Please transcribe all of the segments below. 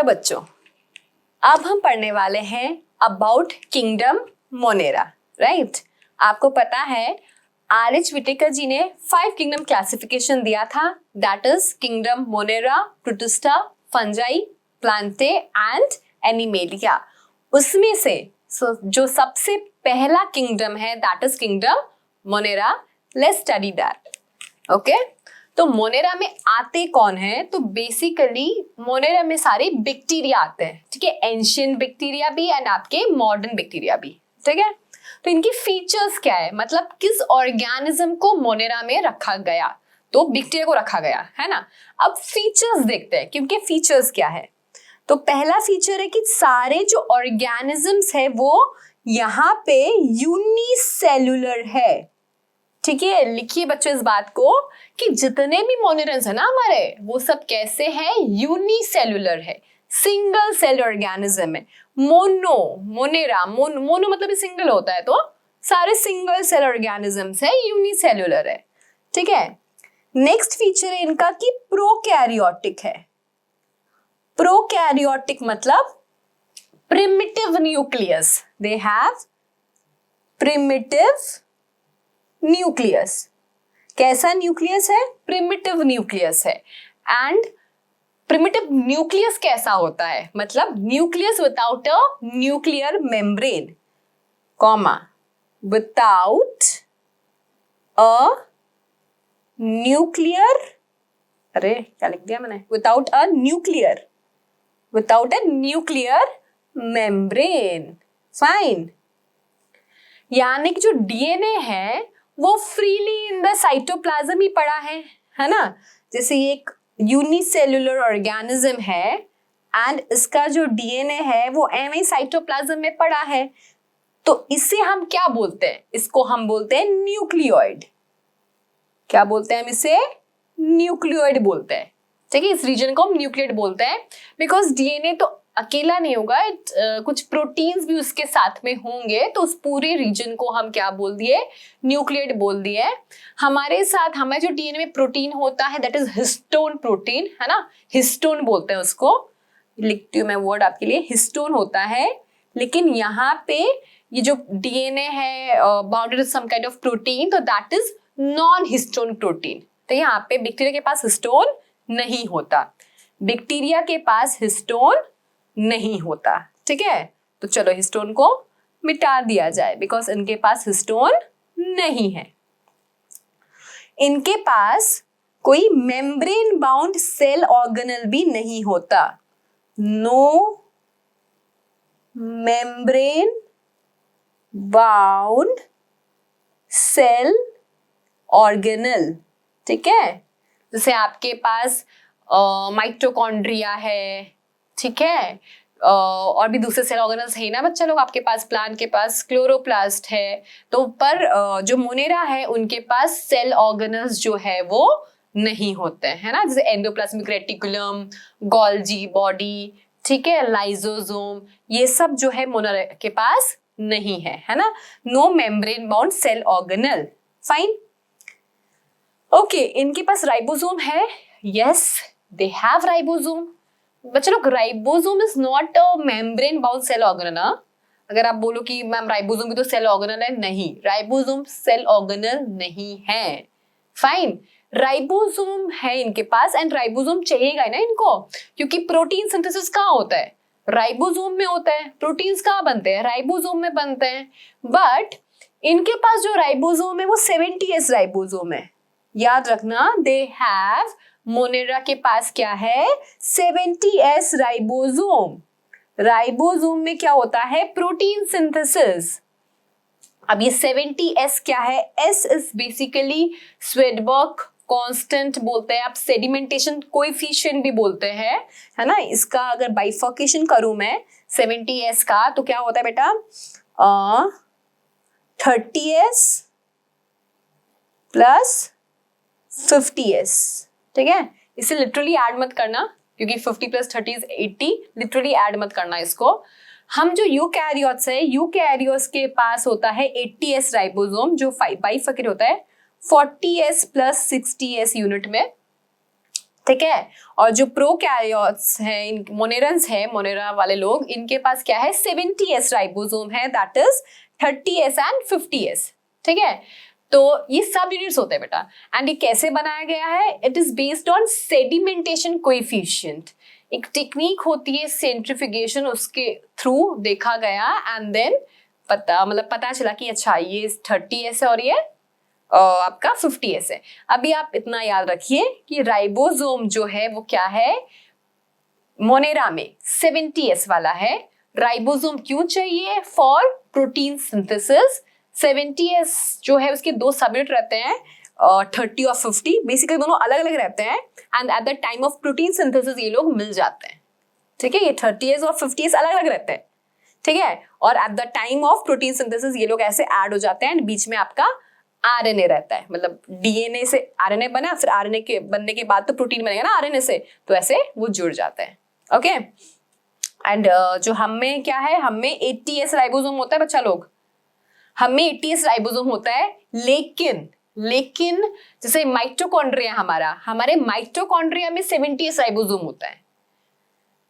बच्चों, अब हम पढ़ने वाले हैं अबाउट किंगडम मोनेरा, राइट। आपको पता है आर.एच. व्हिटेकर जी ने 5 किंगडम क्लासिफिकेशन दिया था, that is kingdom Monera, protista, fungi, Plantae and animalia. उसमें से जो सबसे पहला किंगडम है that is kingdom Monera. Let's study that. Okay, तो मोनेरा में आते कौन है? तो बेसिकली मोनेरा में सारे बैक्टीरिया आते हैं, ठीक है, एंशियंट बैक्टीरिया भी एंड आपके मॉडर्न बैक्टीरिया भी, ठीक है। तो इनकी फीचर्स क्या है, मतलब किस ऑर्गेनिज्म को मोनेरा में रखा गया? तो बैक्टीरिया को रखा गया है ना। अब फीचर्स देखते हैं, क्योंकि फीचर्स क्या है। तो पहला फीचर है कि सारे जो ऑर्गेनिजम्स है वो यहाँ पे यूनिसेल्युलर है, ठीक है। लिखिए बच्चों इस बात को कि जितने भी मोनेरन्स है ना हमारे, वो सब कैसे हैं? यूनिसेल्युलर है, सिंगल सेल ऑर्गेनिज्म है। मोनेरा मोनो मतलब सिंगल होता है, तो सारे सिंगल सेल ऑर्गेनिजम्स है, यूनिसेल्युलर है, ठीक है। नेक्स्ट फीचर है इनका कि प्रोकैरियोटिक है। प्रोकैरियोटिक मतलब primitive nucleus, they have primitive nucleus. कैसा न्यूक्लियस है? प्रिमिटिव न्यूक्लियस है। एंड प्रिमिटिव न्यूक्लियस कैसा होता है? मतलब nucleus without a nuclear membrane, comma, without a nuclear, अरे क्या लिख दिया मैंने, without a nuclear membrane, fine. यानी कि जो डीएनए है वो फ्रीली इन द साइटोप्लाज्म ही पड़ा है ना। जैसे ये एक यूनिसेल्युलर ऑर्गेनिज्म है एंड इसका जो डीएनए है वो एवं साइटोप्लाज्म में पड़ा है, तो इसे हम क्या बोलते हैं? इसको हम बोलते हैं न्यूक्लियोइड। क्या बोलते हैं हम इसे? न्यूक्लियोइड बोलते हैं, ठीक है। इस रीजन को हम न्यूक्लियोइड बोलते हैं बिकॉज डीएनए तो अकेला नहीं होगा, कुछ प्रोटीन्स भी उसके साथ में होंगे, तो उस पूरे रीजन को हम क्या बोल दिए? न्यूक्लियोइड बोल दिए। हमारे साथ हमारे जो डीएनए में प्रोटीन होता है दैट इज हिस्टोन प्रोटीन, है ना, हिस्टोन बोलते हैं उसको। लिखती हूँ मैं वर्ड आपके लिए, हिस्टोन होता है। लेकिन यहाँ पे ये जो डीएनए है bounded with some kind of protein, तो that is non histone protein. तो यहाँ पे बैक्टीरिया के पास हिस्टोन नहीं होता, बैक्टीरिया के पास हिस्टोन नहीं होता, ठीक है। तो चलो हिस्टोन को मिटा दिया जाए बिकॉज इनके पास हिस्टोन नहीं है। इनके पास कोई मेम्ब्रेन बाउंड सेल ऑर्गेनल भी नहीं होता, no membrane bound cell organelle, ठीक है। जैसे आपके पास माइटोकॉन्ड्रिया है, ठीक है, और भी दूसरे सेल ऑर्गेनल्स है ना बच्चा लोग, आपके पास प्लांट के पास क्लोरोप्लास्ट है, तो पर जो मोनेरा है उनके पास सेल ऑर्गेनल्स जो है वो नहीं होते हैं, है ना। जैसे एंडोप्लाज्मिक रेटिकुलम, गोल्जी बॉडी, ठीक है, लाइजोसोम, ये सब जो है मोनेरा के पास नहीं है ना। No membrane bound cell organelle, fine. Okay, इनके पास राइबोसोम है, यस दे हैव राइबोसोम। बच्चे लोग ribosome is not a membrane bound cell organelle. अगर आप बोलो कि मैम राइबोसोम भी तो सेल ऑर्गेनल है, नहीं, राइबोसोम सेल ऑर्गेनल नहीं है, फाइन। राइबोसोम है इनके पास एंड राइबोसोम चाहिएगा ना इनको, क्योंकि प्रोटीन सिंथेसिस कहाँ होता है? राइबोसोम में होता है। प्रोटीन्स कहाँ बनते हैं? राइबोसोम में बनते हैं। बट इनके पास जो राइबोसोम है वो 70S राइबोसोम है, याद रखना। दे हैव, मोनेरा के पास क्या है? 70S ribosome. राइबोसोम में क्या होता है? Protein synthesis. अब ये 70S क्या है? S is basically Svedberg constant बोलते हैं आप, सेडिमेंटेशन कोएफिशिएंट भी बोलते हैं, है ना। इसका अगर बाइफर्केशन करूं मैं 70S का, तो क्या होता है बेटा? 30S प्लस 50S, ठीक है। इसे लिटरली ऐड मत करना क्योंकि 50 प्लस 30 इज 80, लिटरली ऐड मत करना इसको। हम जो यूकैरियोट्स है, यूकैरियोट्स के पास होता है 80S राइबोसोम जो बाइफर्केट होता है 40S प्लस 60S यूनिट में, ठीक है। और जो प्रोकैरियोट्स हैं, मोनेरन्स है, मोनेरा वाले लोग, इनके पास क्या है 70s राइबोसोम है, that is 30s and 50s। ठीक है, तो ये सब यूनिट्स होते हैं बेटा। एंड ये कैसे बनाया गया है? It is based on sedimentation coefficient. एक टेक्निक होती है सेंट्रीफ्यूगेशन, उसके थ्रू देखा गया एंड देन पता चला कि अच्छा ये 30s है और ये आपका 50s है। अभी आप इतना याद रखिए कि राइबोसोम जो है वो क्या है, मोनेरा में 70s वाला है। राइबोसोम क्यों चाहिए? For protein synthesis. 70s जो है उसके दो सबयूनिट रहते हैं, 30 और 50, बेसिकली दोनों अलग अलग रहते हैं and at the time of protein synthesis ये लोग मिल जाते हैं। ठीक है, ये 30s और 50s अलग अलग रहते हैं। ठीक है, और at the time of protein synthesis ये लोग ऐसे ऐड हो जाते हैं एंड बीच में आपका आरएनए रहता है, मतलब डीएनए से आरएनए बना, फिर आरएनए के बनने के बाद तो प्रोटीन बनेगा ना आरएनए से, तो ऐसे वो जुड़ जाते हैं। ओके, एंड जो हम में क्या है, हम में 80s राइबोसोम होता है बच्चा लोग, हम में 80s राइबोसोम होता है, लेकिन जैसे माइटोकॉन्ड्रिया हमारे माइटोकॉन्ड्रिया में 70s राइबोसोम होता है।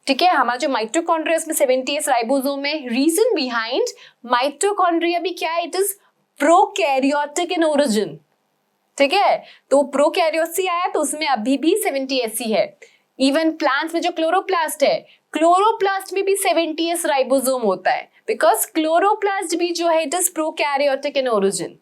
ठीक है, हमारा जो माइटोकॉन्ड्रिया उसमें 70s राइबोसोम है। रीजन बिहाइंड, माइटोकॉन्ड्रिया भी क्या है, it is prokaryotic in origin. ठीक है, तो प्रोकैरियोट से आया तो उसमें अभी भी 70s ही है। इवन प्लांट्स में जो क्लोरोप्लास्ट है, क्लोरोप्लास्ट में भी 70s राइबोसोम होता है, बिकॉज क्लोरोप्लास्ट भी जो है it is prokaryotic in origin.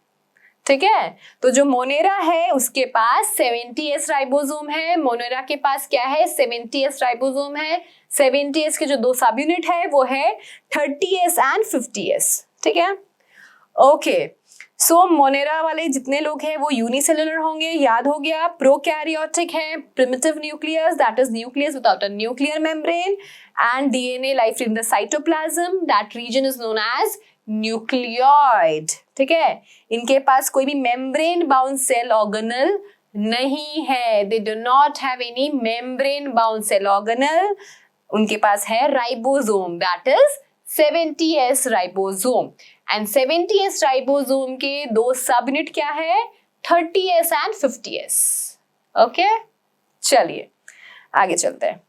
ठीक है, तो जो मोनेरा है उसके पास 70s राइबोसोम है। मोनेरा के पास क्या है, 70s राइबोसोम है। 70s के जो दो सब यूनिट है वो है 30s एंड 50s। ठीक है, ओके। सो मोनेरा वाले जितने लोग हैं वो यूनिसेलुलर होंगे, याद हो गया। प्रोकैरियोटिक है, primitive nucleus, that is nucleus without a nuclear membrane, and DNA life in the cytoplasm, that region is known as nucleoid. ठीक है, इनके पास कोई भी मेम्ब्रेन बाउंड सेल ऑर्गेनल नहीं है, they do not have any membrane bound cell organelle. उनके पास है ribosome, that is 70s ribosome. And 70s ribosome के दो सब यूनिट क्या है, 30s एंड 50s। ओके, चलिए आगे चलते हैं।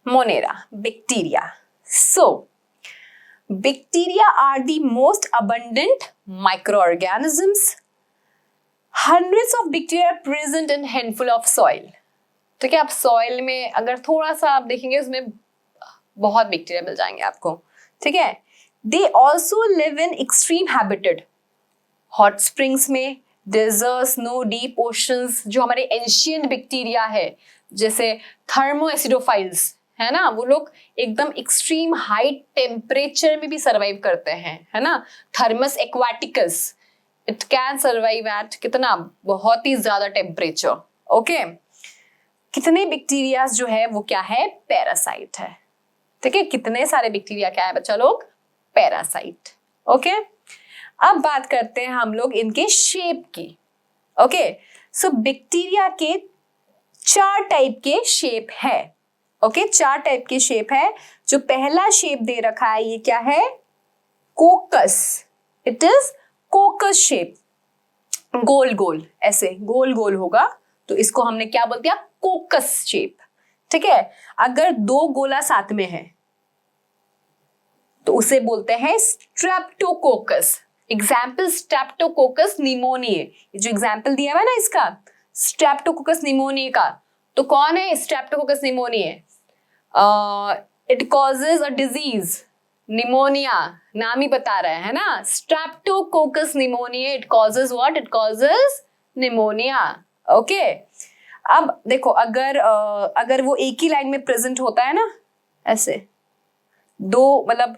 Monera, bacteria. So bacteria are the most abundant microorganisms. Hundreds of bacteria are present in handful of soil. ठीक है, आप सॉइल में अगर थोड़ा सा आप देखेंगे उसमें बहुत बैक्टीरिया मिल जाएंगे आपको। ठीक है, they also live in extreme habitat, hot springs में, deserts, snow deep oceans। जो हमारे एंशियंट बैक्टीरिया है जैसे थर्मोएसिडोफाइल्स है ना, वो लोग एकदम एक्सट्रीम हाई टेम्परेचर में भी सरवाइव करते हैं, है ना। Thermus aquaticus, it can survive at कितना, बहुत ही ज्यादा टेम्परेचर। ओके, कितने बैक्टीरिया जो है वो क्या है, पैरासाइट है। ठीक है, कितने सारे बैक्टीरिया क्या है बच्चा लोग, पैरासाइट। ओके, अब बात करते हैं हम लोग इनके शेप की। ओके, सो बैक्टीरिया के 4 टाइप के शेप है। ओके, 4 टाइप के शेप है। जो पहला शेप दे रखा है ये क्या है, coccus. It is coccus shape, गोल गोल, ऐसे गोल गोल होगा, तो इसको हमने क्या बोल दिया, कोकस शेप। ठीक है, अगर 2 गोला साथ में है तो उसे बोलते हैं स्ट्रेप्टोकोकस। एग्जाम्पल स्ट्रेप्टोकोकस निमोनिए, जो एग्जाम्पल दिया हुआ है ना इसका, स्ट्रेप्टोकोकस निमोनिए का, तो कौन है streptococcus pneumoniae? It causes a disease, pneumonia, नाम ही बता रहा है ना, streptococcus pneumonia, it causes what, it causes pneumonia. Okay, अब देखो अगर वो एक ही लाइन में प्रेजेंट होता है ना, ऐसे 2 मतलब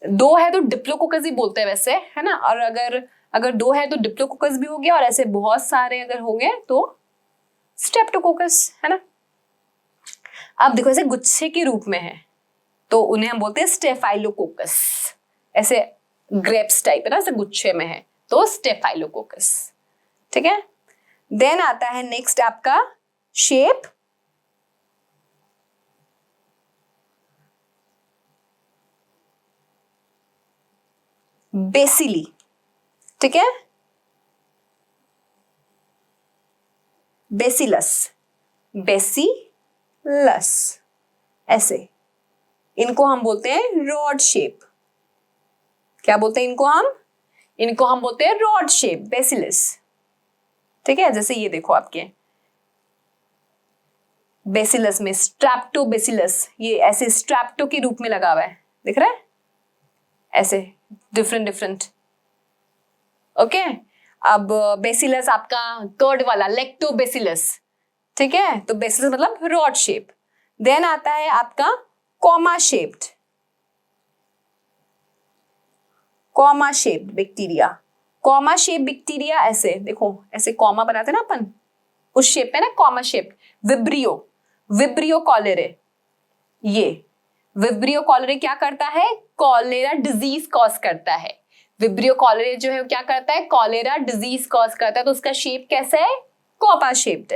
2 है तो डिप्लोकोकस ही बोलते हैं वैसे, है ना। और अगर 2 है तो डिप्लोकोकस भी हो गया, और ऐसे बहुत सारे अगर हो गए तो स्ट्रेप्टोकोकस, है ना। अब देखो ऐसे गुच्छे के रूप में है तो उन्हें हम बोलते हैं स्टेफाइलोकोकस। ऐसे ग्रेप्स टाइप है ना, ऐसे गुच्छे में है तो स्टेफाइलोकोकस। ठीक है, देन आता है नेक्स्ट आपका शेप बेसिली। ठीक है, बेसिलस, बेसिलस, ऐसे इनको हम बोलते हैं रॉड शेप। क्या बोलते हैं इनको हम बोलते हैं रॉड शेप, बेसिलस। ठीक है, जैसे ये देखो आपके बेसिलस में स्ट्रैप्टोबेसिलस, ये ऐसे स्ट्रैप्टो के रूप में लगा हुआ है, दिख रहा है, ऐसे डिफरेंट। ओके, अब बेसिलस आपका कर्ड वाला लेक्टोबेसिलस। ठीक है, तो बेसिलस मतलब रॉड शेप। देन आता है आपका comma shaped bacteria. Comma shape bacteria ऐसे देखो, ऐसे कॉमा बनाते ना अपन, उस शेप पे ना कॉमा शेप। विब्रियो कॉलेरे, ये विब्रियो कॉलेरे क्या करता है, कॉलेरा डिजीज कॉज करता है। विब्रियो कॉलेरे जो है क्या करता है, कॉलेरा डिजीज कॉज करता है। तो उसका शेप कैसा है, कॉमा शेप्ड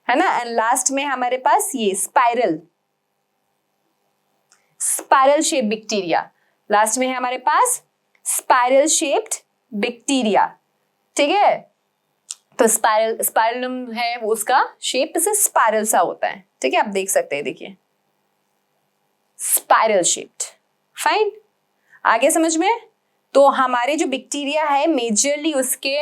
है ना। एंड लास्ट में हमारे पास ये स्पाइरल शेप बैक्टीरिया। लास्ट में है हमारे पास स्पाइरल शेप्ड बैक्टीरिया। ठीक है, तो स्पाइरलम है वो, उसका शेप से स्पाइरल सा होता है। ठीक है, आप देख सकते हैं, देखिए स्पाइरल शेप्ड। फाइन, आगे समझ में। तो हमारे जो बैक्टीरिया है मेजरली उसके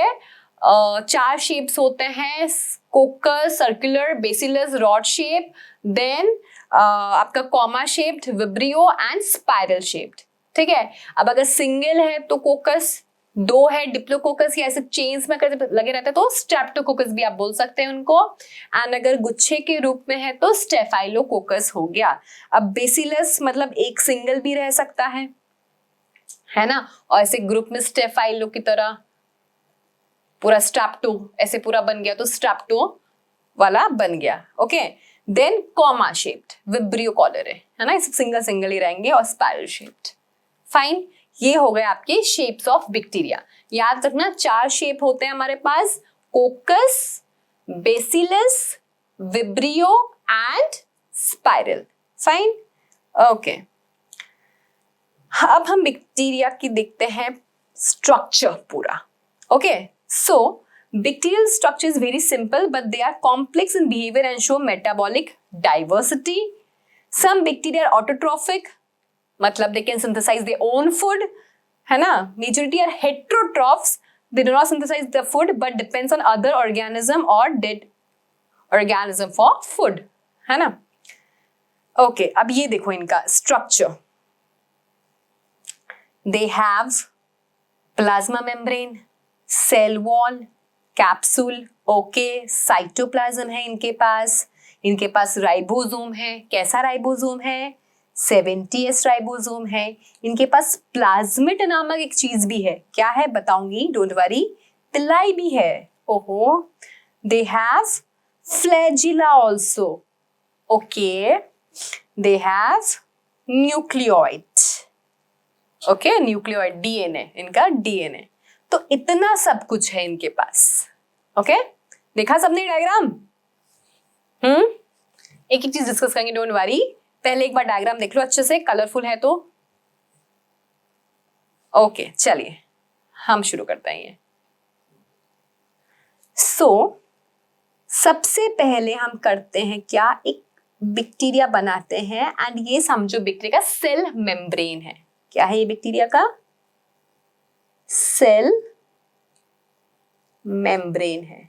4 शेप्स होते हैं, coccus, circular, bacillus, rod shape, then आपका comma shaped, vibrio and spiral shaped. ठीक है, अब अगर सिंगल है तो कोकस, 2 है डिप्लोकोकस, या ऐसे चेन्स में अगर लगे रहते हैं तो स्ट्रेप्टोकोकस भी आप बोल सकते हैं उनको। एंड अगर गुच्छे के रूप में है तो स्टेफाइलोकोकस हो गया। अब बेसिलस मतलब एक सिंगल भी रह सकता है ना, और ऐसे ग्रुप में स्टेफाइलो की तरह पूरा स्ट्रेप्टो ऐसे पूरा बन गया, तो स्ट्रेप्टो वाला बन गया। Okay, then comma shaped Vibrio cholerae, है ना, इस सिंगल ही रहेंगे, और स्पाइरल शेप्ड। फाइन, ये हो गए आपके शेप्स ऑफ बैक्टीरिया। याद रखना 4 शेप होते हैं हमारे पास, coccus, bacillus, vibrio and spiral. Fine, okay. अब हम बैक्टीरिया की देखते हैं स्ट्रक्चर पूरा। Okay, so bacterial structure is very simple, but they are complex in behavior and show metabolic diversity. Some bacteria are autotrophic, मतलब they can synthesize their own food, है ना. Majority are heterotrophs, they do not synthesize the food but depends on other organism or dead organism for food, है ना. Okay, अब ये देखो इनका structure. They have plasma membrane, cell wall, capsule, okay, cytoplasm है इनके पास राइबोसोम है. कैसा राइबोसोम है? 70S राइबोसोम है. इनके पास प्लाज्मिड नामक एक चीज भी है. क्या है बताऊंगी, डोंट वरी. पिलाई भी है. ओहो. They have flagella also. Okay. They have nucleoid. Okay, nucleoid, DNA, इनका डीएनए. तो इतना सब कुछ है इनके पास. ओके, देखा सबने डायग्राम? एक चीज डिस्कस करेंगे, डोंट वरी. पहले एक बार डायग्राम देख लो अच्छे से, कलरफुल है तो. ओके, चलिए हम शुरू करते हैं ये. सबसे पहले हम करते हैं क्या, एक बैक्टीरिया बनाते हैं. एंड ये समझो बैक्टीरिया का सेल मेम्ब्रेन है. क्या है ये बैक्टीरिया का? सेल मेम्ब्रेन है.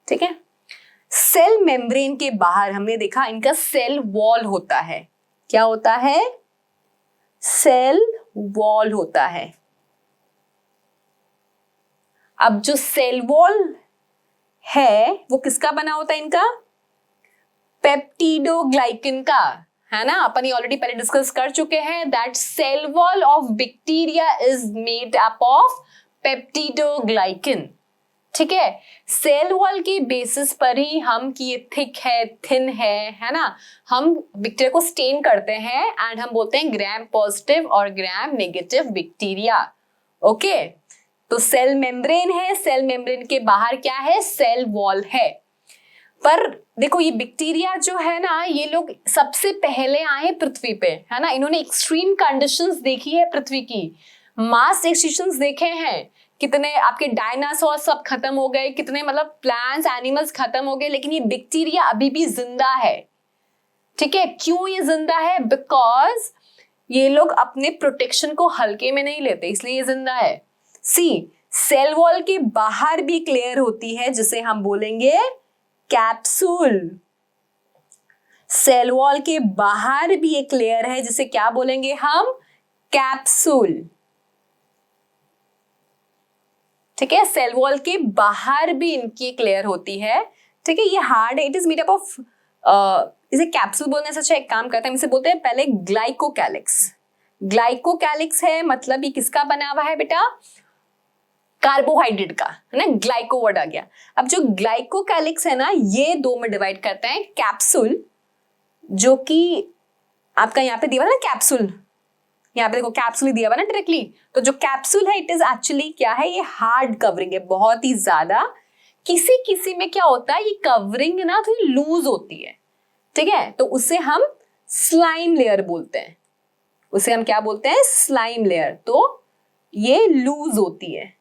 ठीक है. सेल मेम्ब्रेन के बाहर हमने देखा इनका सेल वॉल होता है. क्या होता है? सेल वॉल होता है. अब जो सेल वॉल है वो किसका बना होता है? इनका पेप्टिडोग्लाइकन का, है ना. अपन ये ऑलरेडी पहले डिस्कस कर चुके हैं that cell wall of bacteria is made up of peptidoglycan. ठीक है. सेल वॉल के बेसिस पर ही हम कि ये थिक है, थिन है ना, हम बैक्टीरिया को स्टेन करते हैं एंड हम बोलते हैं ग्राम पॉजिटिव और ग्राम नेगेटिव बैक्टीरिया. ओके, तो सेल मेम्ब्रेन है, सेल मेम्ब्रेन के बाहर क्या है? सेल वॉल है. पर देखो ये बैक्टीरिया जो है ना, ये लोग सबसे पहले आए पृथ्वी पे, है ना. इन्होंने एक्सट्रीम कंडीशंस देखी है पृथ्वी की, मास एक्सटिंक्शंस देखे हैं कितने आपके डायनासोर सब खत्म हो गए, कितने मतलब प्लांट्स एनिमल्स खत्म हो गए, लेकिन ये बैक्टीरिया अभी भी जिंदा है। ठीक है, क्यों ये जिंदा है? बिकॉज ये लोग अपने प्रोटेक्शन को हल्के में नहीं लेते, इसलिए ये जिंदा है। सी, सेल वॉल के बाहर भी एक लेयर होती है जिसे हम बोलेंगे कैप्सूल। सेल वॉल के बाहर भी एक लेयर है जिसे क्या बोलेंगे हम? कैप्सूल। ठीक है, सेल वॉल के बाहर भी इनकी एक लेयर होती है। ठीक है, ये हार्ड है, it is made up of, इसे कैप्सूल बोलने से अच्छा एक काम करते हैं, इसे बोलते हैं पहले ग्लाइकोकैलिक्स। ग्लाइकोकैलिक्स है मतलब ये किसका बना हुआ है बेटा? कार्बोहाइड्रेट का, है ना, ग्लाइको वर्ड आ गया। अब जो ग्लाइकोकैलिक्स है ना, ये दो में डिवाइड करते हैं, कैप्सूल जो कि आपका यहाँ पे दिया हुआ ना कैप्सूल, यहाँ पे देखो कैप्सूल ही दिया हुआ ना डायरेक्टली, तो जो कैप्सूल है इट इज एक्चुअली क्या है? ये हार्ड कवरिंग है, बहुत ही ज्यादा। किसी किसी में क्या होता है, ये कवरिंग ना थोड़ी लूज होती है। ठीक है, तो उसे हम स्लाइम लेयर बोलते हैं, उसे हम क्या बोलते हैं? Slime layer. तो ये लूज होती है।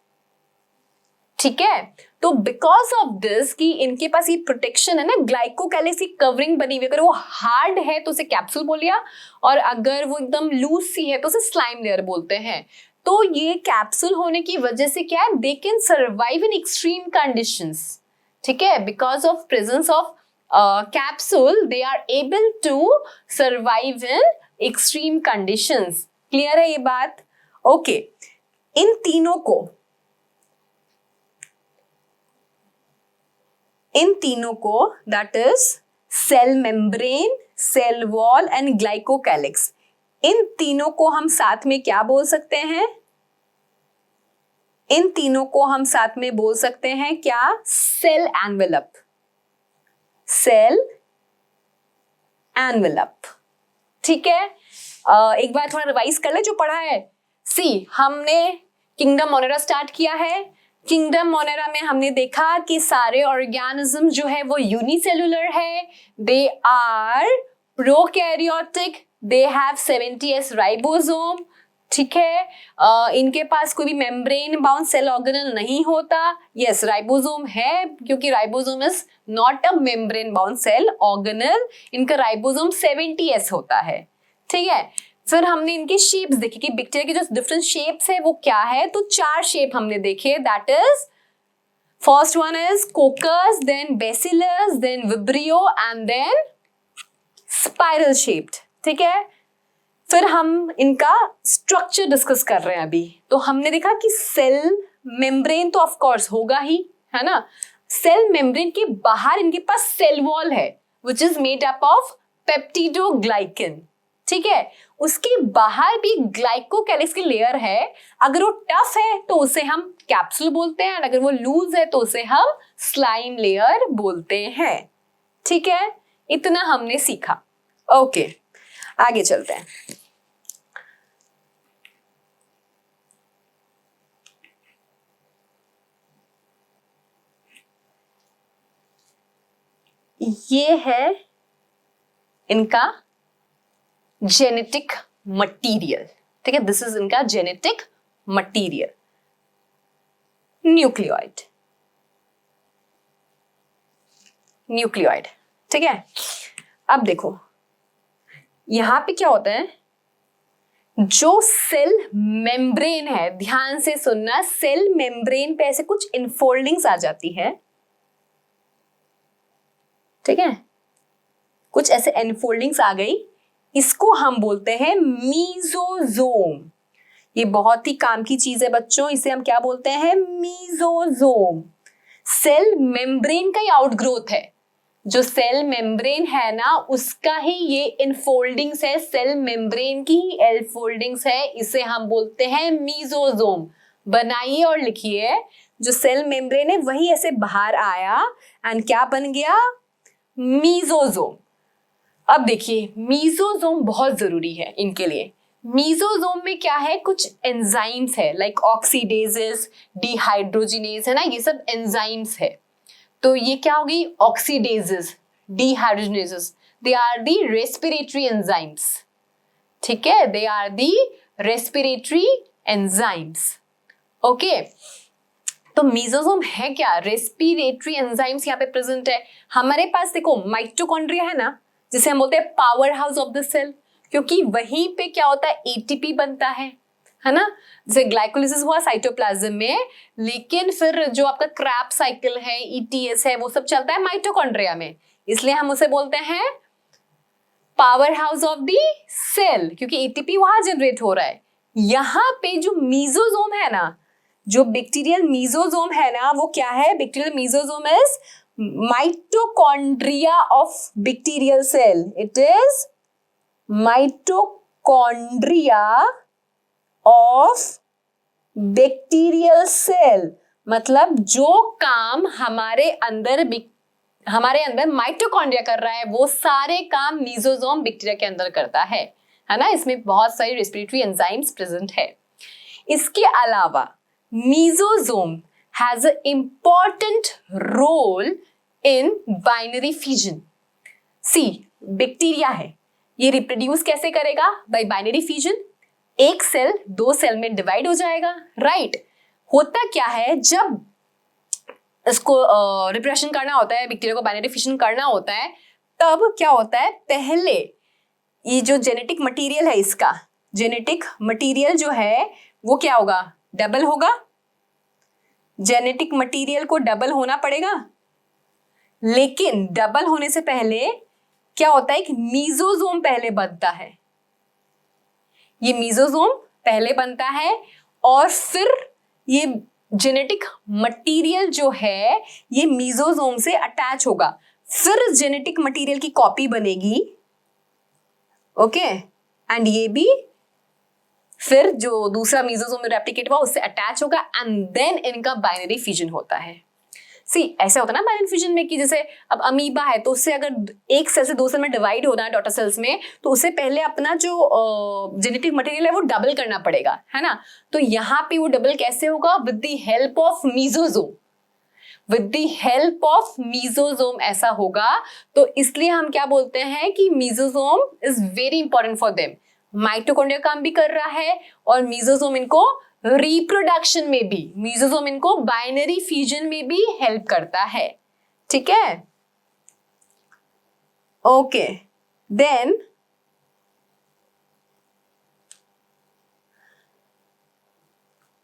ठीक है, तो बिकॉज ऑफ दिस कि इनके पास ये प्रोटेक्शन है ना, ग्लाइकोकैलिक्स की कवरिंग बनी हुई, अगर वो हार्ड है तो उसे कैप्सूल बोल लिया, और अगर वो एकदम लूज सी है तो उसे स्लाइम लेयर बोलते हैं। तो ये कैप्सूल होने की वजह से क्या है? They can survive in extreme conditions. ठीक है, because of presence of capsule they are able to survive in extreme conditions. Clear है ये बात? ओके, इन तीनों को that is cell membrane, cell wall and glycocalyx, इन तीनों को हम साथ में क्या बोल सकते हैं? इन तीनों को हम साथ में बोल सकते हैं क्या? Cell envelope. Cell envelope. ठीक है, एक बार थोड़ा रिवाइज कर ले जो पढ़ा है। सी, हमने किंगडम मोनेरा स्टार्ट किया है। किंगडम मोनेरा में हमने देखा कि सारे ऑर्गेनिज्म जो है वो यूनिसेलुलर है, they are prokaryotic, they have 70s ribosome. ठीक है, इनके पास कोई भी मेम्ब्रेन बाउंड सेल ऑर्गेनल नहीं होता। यस, राइबोसोम है, क्योंकि ribosome is not a membrane bound cell organelle, इनका राइबोसोम 70s होता है। ठीक है, फिर हमने इनके शेप्स देखे कि बैक्टीरिया की जो डिफरेंट शेप्स है वो क्या है। तो 4 शेप हमने देखे, that is first one is coccus, then bacillus, then vibrio and then spiral shaped. ठीक है, फिर हम इनका स्ट्रक्चर डिस्कस कर रहे हैं अभी। तो हमने देखा कि सेल मेम्ब्रेन तो ऑफ कोर्स होगा ही, है ना। सेल मेम्ब्रेन के बाहर इनके पास सेल वॉल है which is made up of peptidoglycan. ठीक है, उसके बाहर भी ग्लाइकोकैलिक्स की लेयर है। अगर वो टफ है तो उसे हम कैप्सूल बोलते हैं, और अगर वो लूज है तो उसे हम स्लाइम लेयर बोलते हैं। ठीक है, इतना हमने सीखा। ओके, आगे चलते हैं। ये है इनका जेनेटिक मटीरियल। ठीक है, दिस इज इनका जेनेटिक मटीरियल, न्यूक्लियोइड। न्यूक्लियोइड। ठीक है, अब देखो यहां पे क्या होता है, जो सेल मेम्ब्रेन है, ध्यान से सुनना, सेल मेम्ब्रेन पे ऐसे कुछ इनफोल्डिंग्स आ जाती है। ठीक है, कुछ ऐसे इनफोल्डिंग्स आ गई, इसको हम बोलते हैं मीजोजोम। ये बहुत ही काम की चीज है बच्चों, इसे हम क्या बोलते हैं? मीजोजोम। सेल मेम्ब्रेन का ही आउटग्रोथ है, जो सेल मेम्ब्रेन है ना उसका ही ये इनफोल्डिंग्स है, सेल मेम्ब्रेन की ही एनफोल्डिंग्स है, इसे हम बोलते हैं मीजोजोम। बनाइए और लिखिए, जो सेल मेम्ब्रेन है वही ऐसे बाहर आया एंड क्या बन गया? मीजोजोम। अब देखिए मीजोजोम बहुत जरूरी है इनके लिए। मीजोजोम में क्या है? कुछ एंजाइम्स है, लाइक ऑक्सीडेजेस, डिहाइड्रोजिनेज, है ना, ये सब एंजाइम्स है। तो ये क्या होगी? Oxidases, dehydrogenases, they are the respiratory enzymes. ठीक है, they are the respiratory enzymes. Okay, तो मीजोसोम है क्या? रेस्पिरेटरी एंजाइम्स यहाँ पे प्रेजेंट है हमारे पास। देखो माइटोकॉन्ड्रिया है ना, जिसे हम बोलते हैं power house of the cell, क्योंकि वहीं पे क्या होता है, एटीपी बनता है ना। जैसे ग्लाइकोलिसिस हुआ साइटोप्लाज्म में, लेकिन फिर जो आपका क्रैब साइकिल है, ईटीएस है, वो सब चलता है माइटोकॉन्ड्रिया में, इसलिए हम उसे बोलते हैं power house of the cell, क्योंकि एटीपी वहां जनरेट हो रहा है। यहाँ पे जो मीजोसोम है ना, जो बैक्टीरियल मीजोसोम है ना, वो क्या है? Bacterial mesosome is mitochondria of bacterial cell. It is mitochondria of bacterial cell. मतलब जो काम हमारे अंदर माइटोकॉन्ड्रिया कर रहा है, वो सारे काम मीजोसोम बैक्टीरिया के अंदर करता है ना। इसमें बहुत सारी रेस्पिरेटरी एंजाइम्स प्रेजेंट है। इसके अलावा mesosome has a important role in binary fission. See, bacteria है, ये रिप्रोड्यूस कैसे करेगा? By binary fission. एक सेल दो सेल में डिवाइड हो जाएगा, राइट। होता क्या है, जब इसको रिप्रेशन करना होता है, बैक्टीरिया को बाइनरी फिजन करना होता है, तब क्या होता है, पहले ये जो जेनेटिक मटेरियल है, इसका जेनेटिक मटेरियल जो है वो क्या होगा? डबल होगा। जेनेटिक मटेरियल को डबल होना पड़ेगा, लेकिन डबल होने से पहले क्या होता है, एक मीजोसोम पहले बनता है। ये मीजोसोम पहले बनता है और फिर ये जेनेटिक मटेरियल जो है ये मीजोसोम से अटैच होगा, फिर जेनेटिक मटेरियल की कॉपी बनेगी, ओके, एंड ये भी फिर जो दूसरा मीजोसोम में रेप्लिकेट हुआ उससे अटैच होगा, एंड देन इनका बाइनरी फिजन होता है। सी, ऐसा होता है ना बाइनरी फिजन में कि जैसे अब अमीबा है, तो उससे अगर एक सेल से दो सेल में डिवाइड होना है डॉटर सेल्स में, तो उसे पहले अपना जो जेनेटिक मटेरियल है वो डबल करना पड़ेगा, है ना। तो यहाँ पे वो डबल कैसे होगा? With the help of mesosome. With the help of mesosome ऐसा होगा। तो इसलिए हम क्या बोलते हैं कि mesosome is very important for them. Mitochondria काम भी कर रहा है और मीजोसोम इनको रिप्रोडक्शन में भी, मीजोसोम इनको बाइनरी फ्यूजन में भी हेल्प करता है, ठीक है। ओके, देन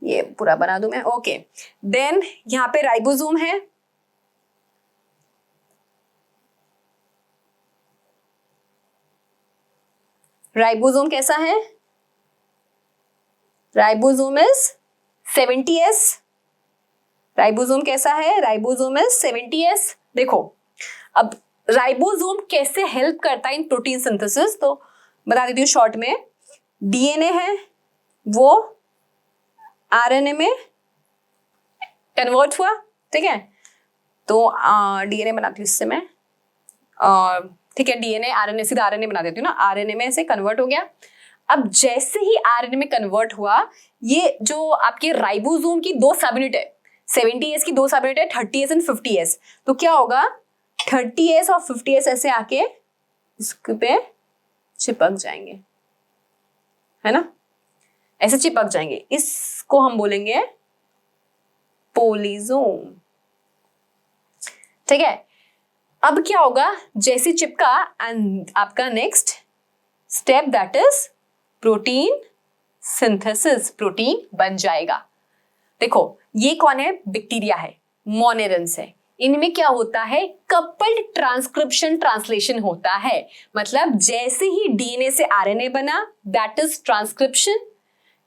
ये पूरा बना दूं मैं, ओके। देन यहां पे राइबोसोम है, राइबोसोम कैसा है? Ribosome is 70S। राइबोसोम कैसा है? Ribosome is 70S। देखो अब राइबोसोम कैसे हेल्प करता है इन प्रोटीन सिंथेसिस, तो बता देती हूँ शॉर्ट में। डीएनए है वो आरएनए में कन्वर्ट हुआ, ठीक है। तो डीएनए बनाती हूँ इससे मैं, ठीक है, डीएनए आरएनए, सीधा आरएनए बना देती हूँ ना, आरएनए में से कन्वर्ट हो गया। अब जैसे ही आरएनए में कन्वर्ट हुआ, ये जो आपके राइबोसोम की दो सब यूनिट है, 70S की दो सब यूनिट है, 30S एंड 50S। तो क्या होगा, 30S और 50S ऐसे आके इस पे चिपक जाएंगे, है ना, ऐसे चिपक जाएंगे। इसको हम बोलेंगे पोलिसोम, ठीक है। अब क्या होगा, जैसे चिपका एंड आपका next step that is protein synthesis, protein बन जाएगा। देखो ये कौन है? बैक्टीरिया है, मोनेरेंस है। इनमें क्या होता है, कपल्ड ट्रांसक्रिप्शन ट्रांसलेशन होता है। मतलब जैसे ही डीएनए से आरएनए बना, दैट इज ट्रांसक्रिप्शन।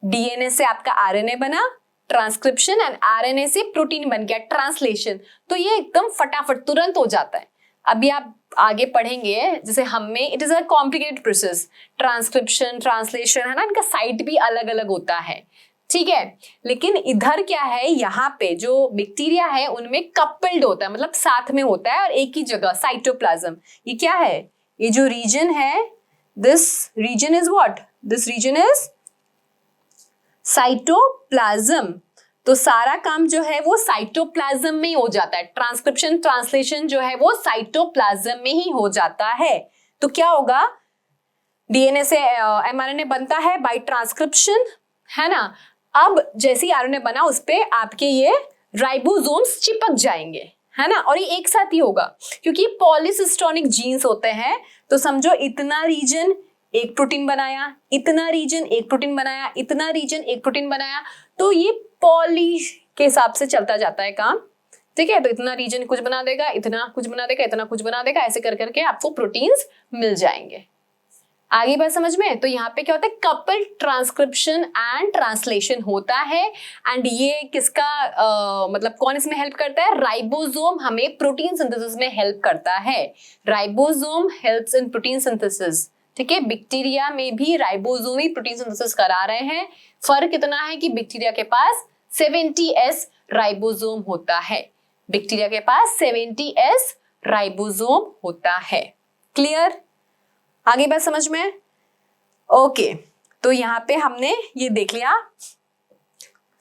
डीएनए से आपका आरएनए बना, ट्रांसक्रिप्शन, एंड आरएनए से प्रोटीन बन गया, ट्रांसलेशन। तो ये एकदम फटाफट तुरंत हो जाता है। अभी आप आगे पढ़ेंगे, जैसे हमें it is a complicated process, transcription, translation, है ना, इनका साइट भी अलग अलग होता है, ठीक है। लेकिन इधर क्या है, यहाँ पे जो बैक्टीरिया है उनमें कपल्ड होता है, मतलब साथ में होता है और एक ही जगह, साइटोप्लाज्म। ये क्या है, ये जो रीजन है, this region is what, this region is cytoplasm. तो सारा काम जो है वो साइटोप्लाज्म में ही हो जाता है, ट्रांसक्रिप्शन ट्रांसलेशन जो है वो साइटोप्लाज्म में ही हो जाता है। तो क्या होगा, डीएनए से एमआरएनए बनता है बाय ट्रांसक्रिप्शन, है ना। अब जैसे ही आरएनए बना, उस पे आपके ये राइबोसोम्स चिपक जाएंगे, है ना, और ये एक साथ ही होगा क्योंकि पॉलीसिस्टोनिक जीन्स होते हैं। तो समझो इतना रीजन एक प्रोटीन बनाया, इतना रीजन एक प्रोटीन बनाया, इतना रीजन एक प्रोटीन बनाया, तो ये पॉली के हिसाब से चलता जाता है काम, ठीक है। तो इतना रीजन कुछ बना देगा, इतना कुछ बना देगा, इतना कुछ बना देगा, ऐसे कर करके आपको प्रोटीन्स मिल जाएंगे। आगे बात समझ में? तो यहाँ पे क्या होता है, कपल ट्रांसक्रिप्शन एंड ट्रांसलेशन होता है। एंड ये किसका मतलब कौन इसमें हेल्प करता है? राइबोसोम हमें प्रोटीन सिंथेसिस में हेल्प करता है। Ribosome helps in protein synthesis, ठीक है। बैक्टीरिया में भी राइबोसोम ही प्रोटीन सिंथेसिस करा रहे हैं। फर्क इतना है कि बैक्टीरिया के पास 70S राइबोसोम होता है, बैक्टीरिया के पास 70S राइबोसोम होता है। क्लियर? आगे बात समझ में? ओके, तो यहाँ पे हमने ये देख लिया।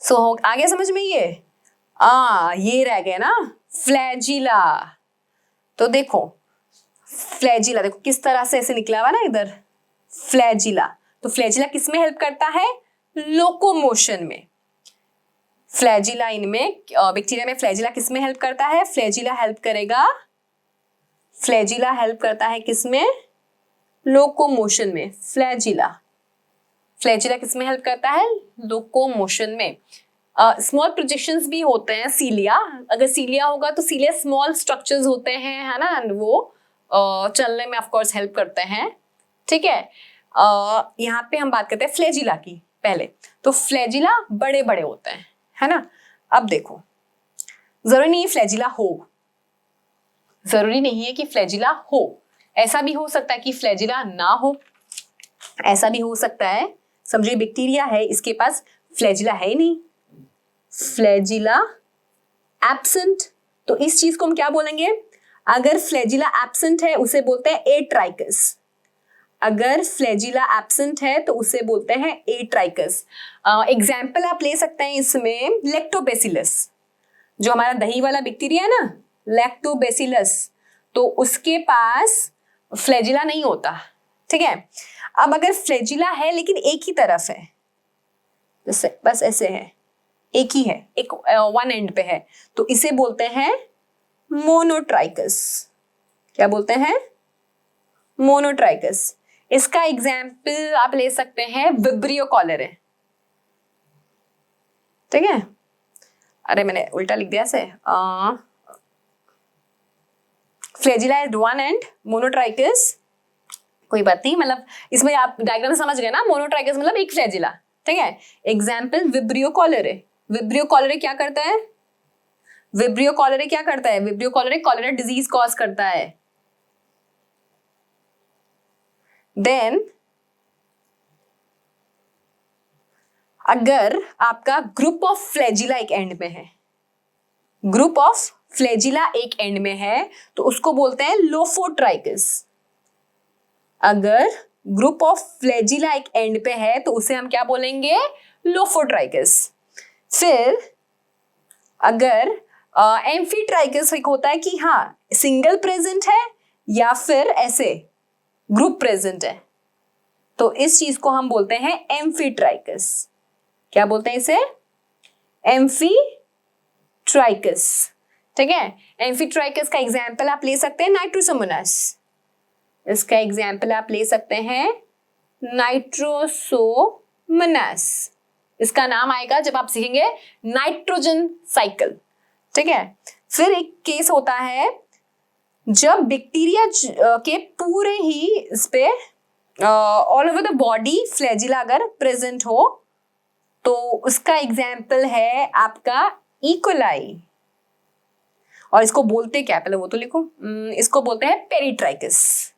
सो आगे समझ में ये रह गया ना फ्लैजिला। तो देखो फ्लैजिला, देखो किस तरह से ऐसे निकला हुआ ना इधर फ्लैजिला। तो फ्लैजिला किस में हेल्प करता है? लोकोमोशन में। फ्लैजिला इनमें बैक्टीरिया में फ्लैजिला किस में हेल्प करता है? फ्लैजिला हेल्प करेगा, फ्लैजिला हेल्प करता है किसमें? लोकोमोशन में। फ्लैजिला किस में हेल्प करता है? लोकोमोशन में। स्मॉल प्रोजेक्शंस भी होते हैं, सीलिया, अगर सीलिया होगा तो सीलिया स्मॉल स्ट्रक्चर्स होते हैं, है ना, वो चलने में ऑफ कोर्स हेल्प करते हैं, ठीक है। यहाँ पे हम बात करते हैं फ्लैजिला की पहले। तो फ्लैजिला बड़े बड़े होते हैं, है ना। अब देखो जरूरी नहीं फ्लैजिला हो, जरूरी नहीं है कि फ्लैजिला हो, ऐसा भी हो सकता है कि फ्लैजिला ना हो, ऐसा भी हो सकता है। समझिए बैक्टीरिया है, इसके पास फ्लैजिला है ही नहीं, फ्लैजिला एब्सेंट। तो इस चीज को हम क्या बोलेंगे? अगर फ्लैजिला एब्सेंट है उसे बोलते हैं एट्राइकस। अगर फ्लैजिला एब्सेंट है तो उसे बोलते हैं एट्राइकस। एग्जाम्पल आप ले सकते हैं इसमें लैक्टोबैसिलस, जो हमारा दही वाला बैक्टीरिया है ना, लैक्टोबैसिलस, तो उसके पास फ्लैजिला नहीं होता, ठीक है। अब अगर फ्लैजिला है लेकिन एक ही तरफ है, जैसे बस ऐसे है, एक ही है, एक वन एंड पे है, तो इसे बोलते हैं मोनोट्राइकस। क्या बोलते हैं? मोनोट्राइकस। इसका एग्जाम्पल आप ले सकते हैं विब्रियो कॉलेरे, ठीक है। अरे मैंने उल्टा लिख दिया से, flagella is one and monotrichous, कोई बात नहीं, मतलब इसमें आप डायग्राम समझ गए ना, मोनोट्राइकस मतलब एक फ्लैजिला, ठीक है। Example vibrio कॉलेरे। विब्रियो कॉलेरे क्या करता है? विब्रियो कॉलेरे क्या करता है? विब्रियो कॉलेरे कॉलेरा डिजीज कॉज करता है। देन अगर आपका ग्रुप ऑफ फ्लैजिला एक एंड में है, ग्रुप ऑफ फ्लैजिला एक एंड में है, तो उसको बोलते हैं लोफोट्राइकस। अगर ग्रुप ऑफ फ्लैजिला एक एंड पे है तो उसे हम क्या बोलेंगे? लोफोट्राइकस। फिर अगर एम्फीट्राइकस एक होता है कि हाँ सिंगल प्रेजेंट है या फिर ऐसे ग्रुप प्रेजेंट है, तो इस चीज को हम बोलते हैं एम्फीट्राइकस। क्या बोलते हैं इसे? एम्फीट्राइकस, ठीक है। एम्फीट्राइकस का एग्जाम्पल आप ले सकते हैं नाइट्रोसोमोनास। इसका एग्जाम्पल आप ले सकते हैं नाइट्रोसोमोनास। इसका नाम आएगा जब आप सीखेंगे नाइट्रोजन साइकिल, ठीक है। फिर एक केस होता है जब बैक्टीरिया के पूरे ही इस पे all over the body flagella अगर प्रेजेंट हो, तो उसका एग्जाम्पल है आपका इकोलाई। और इसको बोलते क्या, पहले वो तो लिखो। इसको बोलते हैं पेरीट्राइकस,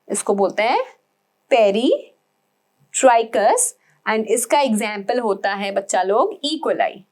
इसको बोलते हैं पेरीट्राइकस। एंड इसका एग्जाम्पल होता है बच्चा लोग इकोलाई,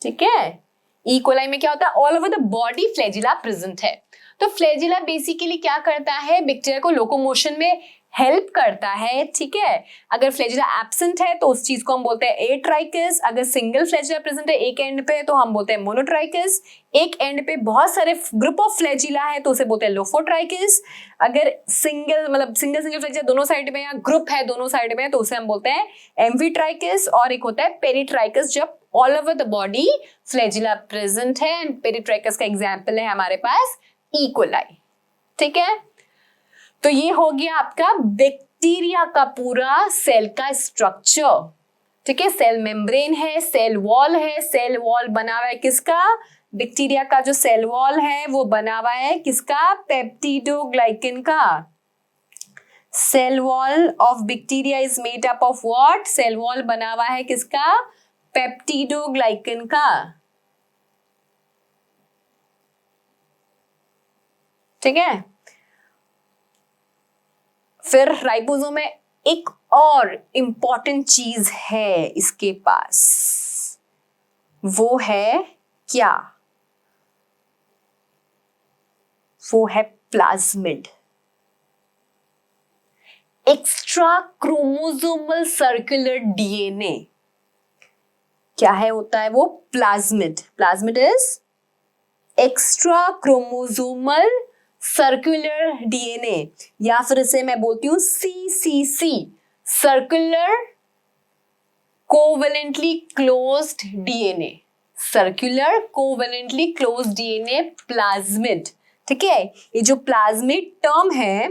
ठीक है। इकोलाई में क्या होता है? All over the body flagella present है। तो फ्लैजिला बेसिकली क्या करता है? बैक्टीरिया को लोकोमोशन में हेल्प करता है, ठीक है। अगर फ्लैजिला एब्सेंट है तो उस चीज को हम बोलते हैं एट्राइकस। अगर सिंगल फ्लैजिला प्रेजेंट है एक एंड पे तो हम बोलते हैं मोनोट्राइकस। एक एंड पे बहुत सारे ग्रुप ऑफ फ्लैजिला है तो उसे बोलते हैं लोफोट्राइकस। अगर सिंगल फ्लैजिला दोनों साइड में या ग्रुप है दोनों साइड में तो उसे हम बोलते हैं एम्फीट्राइकस। और एक होता है पेरिट्राइकस जब all over the body flagella present है। एंड पेरिट्राइकस का एग्जाम्पल है हमारे पास ई कोलाई, ठीक है। तो ये हो गया आपका बैक्टीरिया का पूरा सेल का स्ट्रक्चर, ठीक है। सेल मेम्ब्रेन है, सेल वॉल है। सेल वॉल बना हुआ है किसका? बैक्टीरिया का जो सेल वॉल है वो बना हुआ है किसका? पेप्टिडोग्लाइकन का। Cell wall of bacteria is made up of what? Cell wall बना हुआ है किसका? पेप्टिडोग्लाइकन का, ठीक है। फिर राइबोसोम में एक और इंपॉर्टेंट चीज है इसके पास, वो है क्या? वो है plasmid, extra chromosomal circular DNA. क्या है होता है वो? Plasmid. Plasmid is extra chromosomal circular DNA, या फिर इसे मैं बोलती हूं CCC, circular covalently closed DNA. Circular covalently closed DNA plasmid, ठीक है। ये जो प्लाज्मिड टर्म है,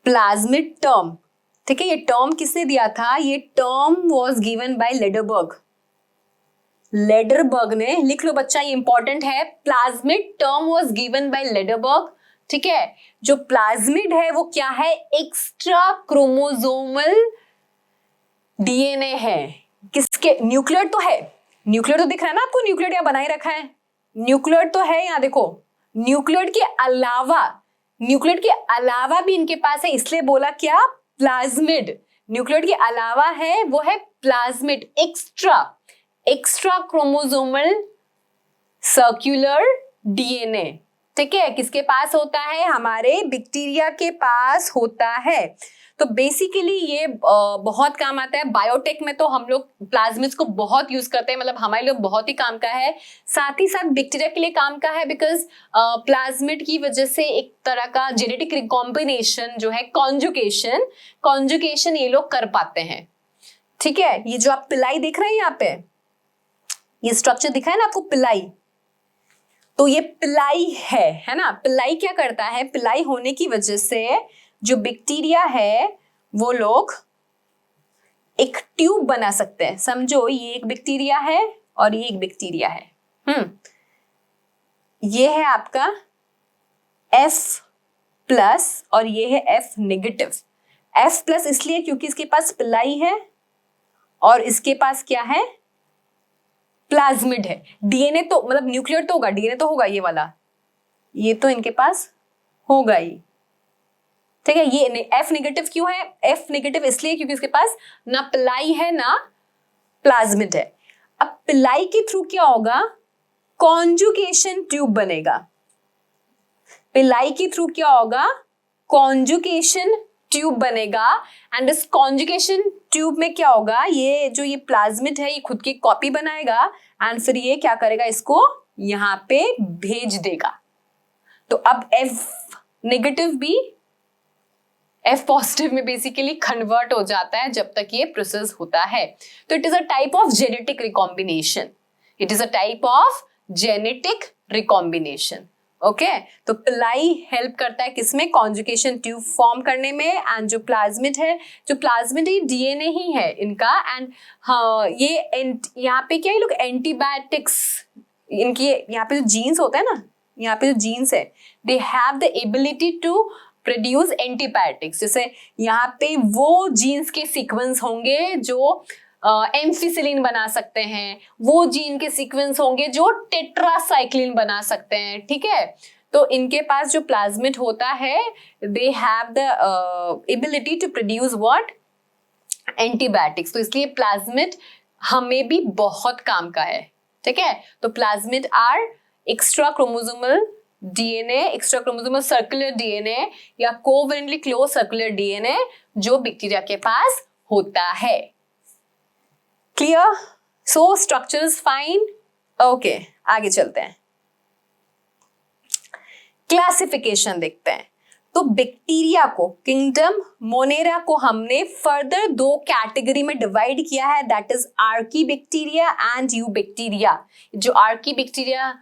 प्लाज्मिड टर्म, ठीक है, ये टर्म किसने दिया था? ये term was given by Lederberg. Lederberg ने, लिख लो बच्चा ये इंपॉर्टेंट है, plasmid term was given by Lederberg, ठीक है। जो प्लाज्मिड है वो क्या है? एक्स्ट्रा क्रोमोसोमल डीएनए है। किसके? न्यूक्लियर तो है, न्यूक्लियर तो दिख रहा है ना आपको, न्यूक्लियर यहाँ बनाए रखा है, न्यूक्लियर तो है यहाँ देखो। न्यूक्लियर के अलावा भी इनके पास है, इसलिए बोला क्या? प्लाज्मिड। न्यूक्लियर के अलावा है वो है plasmid, extra chromosomal circular DNA, ठीक है। किसके पास होता है? हमारे बैक्टीरिया के पास होता है। तो बेसिकली ये बहुत काम आता है बायोटेक में, तो हम लोग प्लाज्मिड्स को बहुत यूज करते हैं, मतलब हमारे लिए बहुत ही काम का है। साथ ही साथ बैक्टीरिया के लिए काम का है, बिकॉज प्लाज्मिड की वजह से एक तरह का जेनेटिक रिकॉम्बिनेशन जो है, कॉन्जुगेशन ये लोग कर पाते हैं, ठीक है। ये जो आप पिलाई देख रहे हैं यहाँ पे, ये स्ट्रक्चर दिखा है ना आपको, पिलाई, तो ये पिलाई है ना। पिलाई क्या करता है? पिलाई होने की वजह से जो बैक्टीरिया है वो लोग एक ट्यूब बना सकते हैं। समझो ये एक बैक्टीरिया है और ये एक बैक्टीरिया है। ये है आपका F+ और ये है F नेगेटिव। F+ इसलिए क्योंकि इसके पास पिलाई है और इसके पास क्या है? प्लाज्मिड है। डीएनए तो मतलब न्यूक्लियर तो होगा, डीएनए तो होगा ये वाला, ये तो इनके पास होगा ही, ठीक है। ये F नेगेटिव क्यों है? F नेगेटिव इसलिए क्योंकि इसके पास ना पिलाई है ना प्लाज्मिड है। अब पिलाई के थ्रू क्या होगा? कॉन्जुगेशन ट्यूब बनेगा। पिलाई के थ्रू क्या होगा? कॉन्जुगेशन ट्यूब बनेगा। एंड इस कॉन्जुगेशन ट्यूब में क्या होगा? ये जो ये प्लाज्मिड है ये खुद की कॉपी बनाएगा एंड फिर ये क्या करेगा? इसको यहाँ पे भेज देगा। तो अब F नेगेटिव भी F पॉजिटिव में बेसिकली कन्वर्ट हो जाता है जब तक ये प्रोसेस होता है। तो it is a type of genetic recombination, it is a type of genetic recombination, okay. तो पिलाई हेल्प करता है किसमें? कॉन्जुगेशन ट्यूब फॉर्म करने में। एंड जो प्लाज्मिड है, ये डीएनए ही है इनका। एंड हाँ, ये यहाँ पे क्या, ये लोग एंटीबायोटिक्स, इनकी यहाँ पे जो जीन्स होता है ना, यहाँ पे जो जीन्स है, they have the ability to produce antibiotics. जैसे यहाँ पे वो जीन्स के सीक्वेंस होंगे जो एम्फिसिलिन बना सकते हैं, वो जीन के सीक्वेंस होंगे जो टेट्रासाइक्लिन बना सकते हैं, ठीक है। तो इनके पास जो प्लाज्मिड होता है, they have the ability to produce what? Antibiotics. तो इसलिए प्लाज्मिड हमें भी बहुत काम का है, ठीक है। तो plasmid are extra chromosomal DNA, extra chromosomal circular DNA या कोवेलेंटली क्लोज सर्कुलर डीएनए जो बैक्टीरिया के पास होता है। Clear? So structure is fine. Okay, आगे चलते हैं, क्लासिफिकेशन देखते हैं। तो बैक्टीरिया को, किंगडम मोनेरा को हमने फर्दर 2 कैटेगरी में डिवाइड किया है, that is archaebacteria and eubacteria. जो आर्कीबैक्टीरिया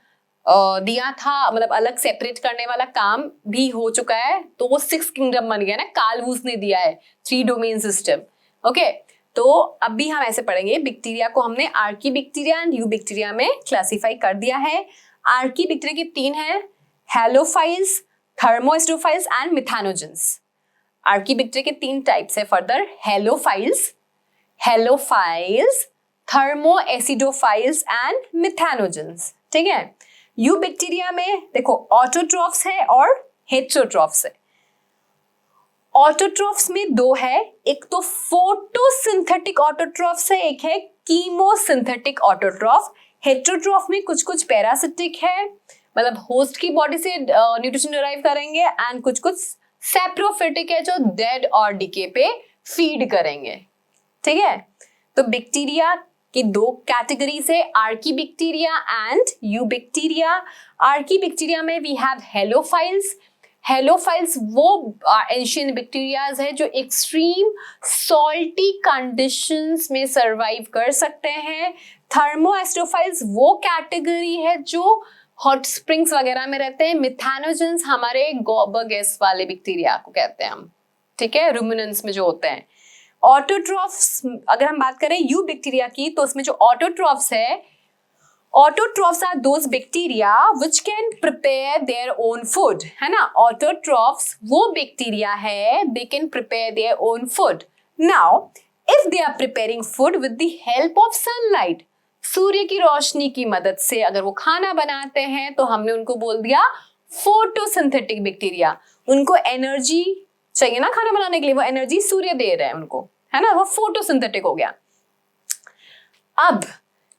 दिया था, मतलब अलग सेपरेट करने वाला काम भी हो चुका है, तो वो 6 किंगडम बन गया ना, कार्ल वूस ने दिया है 3 डोमेन सिस्टम। ओके, तो अभी हम ऐसे पढ़ेंगे, बैक्टीरिया को हमने आर्कीबैक्टीरिया एंड यूबैक्टीरिया में क्लासिफाई कर दिया है। आर्कीबैक्टीरिया की 3 है, हेलोफाइल्स, थर्मोएसिडोफाइल्स एंड मिथानोजेंस। आर्कीबैक्टीरिया के 3 टाइप्स है फर्दर, हेलोफाइल्स, थर्मोएसिडोफाइल्स एंड मिथानोजेंस। ठीक है। यूबैक्टीरिया में देखो ऑटोट्रॉफ्स है और हेटेरोट्रॉफ्स है। ऑटोट्रॉफ्स में 2 है, एक तो फोटोसिंथेटिक ऑटोट्रॉफ्स है, एक है कीमोसिंथेटिक ऑटोट्रॉफ। हेटेरोट्रॉफ में कुछ कुछ पैरासिटिक है, मतलब होस्ट की बॉडी से न्यूट्रिशन डिराइव करेंगे, एंड कुछ कुछ सैप्रोफिटिक है जो डेड और डिके पे फीड करेंगे। ठीक है। तो बैक्टीरिया की 2 कैटेगरीज है, आर्कीबैक्टीरिया एंड यूबैक्टीरिया। आर्कीबैक्टीरिया में वी हैव हेलोफाइल्स। हेलोफाइल्स वो एंशिएंट बैक्टीरियाज है जो एक्सट्रीम सॉल्टी कंडीशंस में सरवाइव कर सकते हैं। थर्मोएसिडोफाइल्स वो कैटेगरी है जो हॉट स्प्रिंग्स वगैरह में रहते हैं। मिथानोजेंस हमारे गोबर गैस वाले बैक्टीरिया को कहते हैं हम। ठीक है, रुमिनेंट्स में जो होते हैं। ऑटोट्रॉफ्स, अगर हम बात करें यूबैक्टीरिया की, तो उसमें जो ऑटोट्रॉफ्स है, autotrophs are those bacteria which can prepare their own food, है ना। ऑटोट्रॉफ्स वो बैक्टीरिया है, they can prepare their own food. Now if they are preparing food with the help of sunlight, सूर्य की रोशनी की मदद से अगर वो खाना बनाते हैं, तो हमने उनको बोल दिया फोटोसिंथेटिक बैक्टीरिया। उनको एनर्जी चाहिए ना खाना बनाने के लिए, वो एनर्जी सूर्य दे रहे हैं उनको, है ना, वो फोटोसिंथेटिक हो गया। अब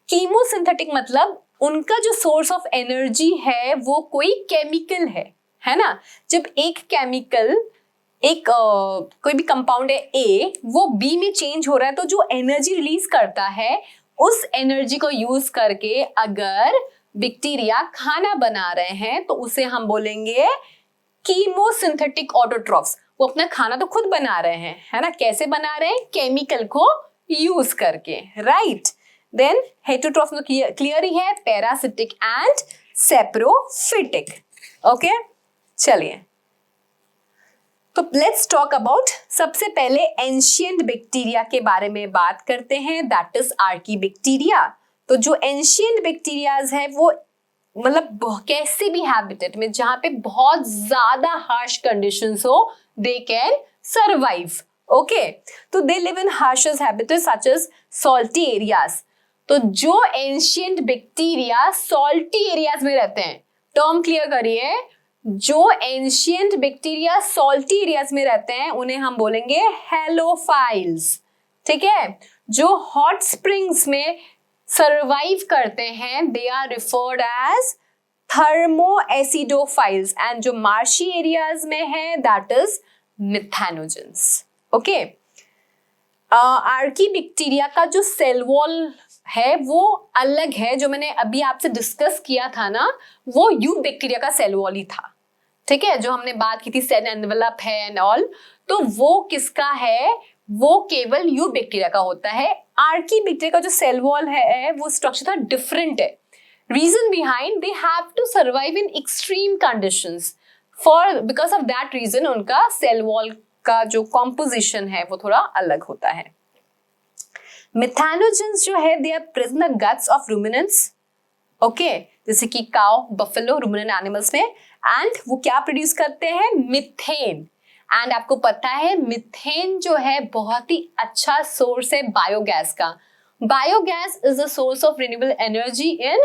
कीमोसिंथेटिक मतलब उनका जो सोर्स ऑफ एनर्जी है वो कोई केमिकल है ना। जब एक केमिकल, एक कोई भी कंपाउंड है ए, वो बी में चेंज हो रहा है, तो जो एनर्जी रिलीज करता है, उस एनर्जी को यूज करके अगर बैक्टीरिया खाना बना रहे हैं, तो उसे हम बोलेंगे कीमोसिंथेटिक ऑटोट्रॉफ्स। वो अपना खाना तो खुद बना रहे हैं, है ना। कैसे बना रहे हैं? केमिकल को यूज करके, राइट। देन हेटेरोट्रॉफ में क्लियर ही है, पैरासिटिक एंड सैप्रोफिटिक। ओके, चलिए तो लेट्स टॉक अबाउट, सबसे पहले एंशिएंट बैक्टीरिया के बारे में बात करते हैं, दैट इज आर्कीबैक्टीरिया। तो जो एंशिएंट बैक्टीरियाज है वो मतलब कैसे भी हैबिटेट में जहां पे बहुत ज्यादा हार्श कंडीशंस हो, दे कैन सर्वाइव। ओके, तो they live in harshest habitat such as salty areas. तो जो एंशिएंट बैक्टीरिया सॉल्टी एरियाज में रहते हैं, टर्म क्लियर करिए, जो एंशिएंट बैक्टीरिया सॉल्टी एरियाज में रहते हैं उन्हें हम बोलेंगे हेलोफाइल्स। ठीक है। जो हॉट स्प्रिंग्स में सर्वाइव करते हैं, they are referred as thermoacidophiles, and जो मार्शी एरियाज में है that is methanogens. Okay, archaebacteria का जो सेल वॉल है वो अलग है, जो मैंने अभी आपसे डिस्कस किया था ना, वो यूबैक्टीरिया का सेल वॉल ही था। ठीक है, जो हमने बात की थी सेल एनवेलप है एंड ऑल, तो वो किसका है? वो केवल यूबैक्टीरिया का होता है। आर्कीबैक्टीरिया का जो सेल वॉल है वो स्ट्रक्चर था डिफरेंट है। Reason behind, they have to survive in extreme conditions, for because of that reason उनका सेल वॉल का जो कॉम्पोजिशन है वो थोड़ा अलग होता है। मिथानोजेंस जो है, they are present in the guts of ruminants. Okay, जैसे कि काउ, बफेलो, रूमिनेंट एनिमल्स में, एंड वो क्या प्रोड्यूस करते हैं? मीथेन। एंड आपको पता है मीथेन जो है बहुत ही अच्छा सोर्स है बायोगैस का। Biogas is a source of renewable energy in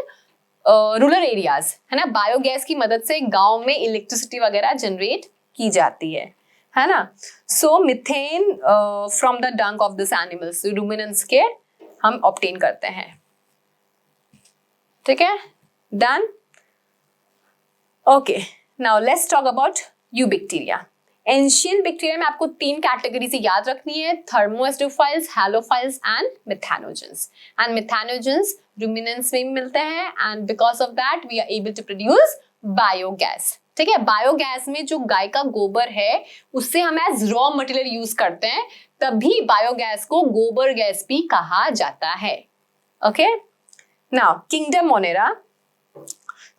rural areas, है ना। बायोगैस की मदद से गांव में इलेक्ट्रिसिटी वगैरह जनरेट की जाती है ना। So methane from the dung of this animals, ruminants के हम ऑब्टेन करते हैं। ठीक है, done. Okay, now let's talk about eubacteria. Ancient bacteria में आपको 3 कैटेगरी से याद रखनी है, thermoacidophiles, halophiles and methanogens. And methanogens ruminants में मिलते हैं and because of that we are able to produce biogas. ठीक है, बायोगैस में जो गाय का गोबर है उससे हम एज रॉ मटेरियल यूज करते हैं, तभी बायोगैस को गोबर गैस भी कहा जाता है। Okay, now kingdom Monera,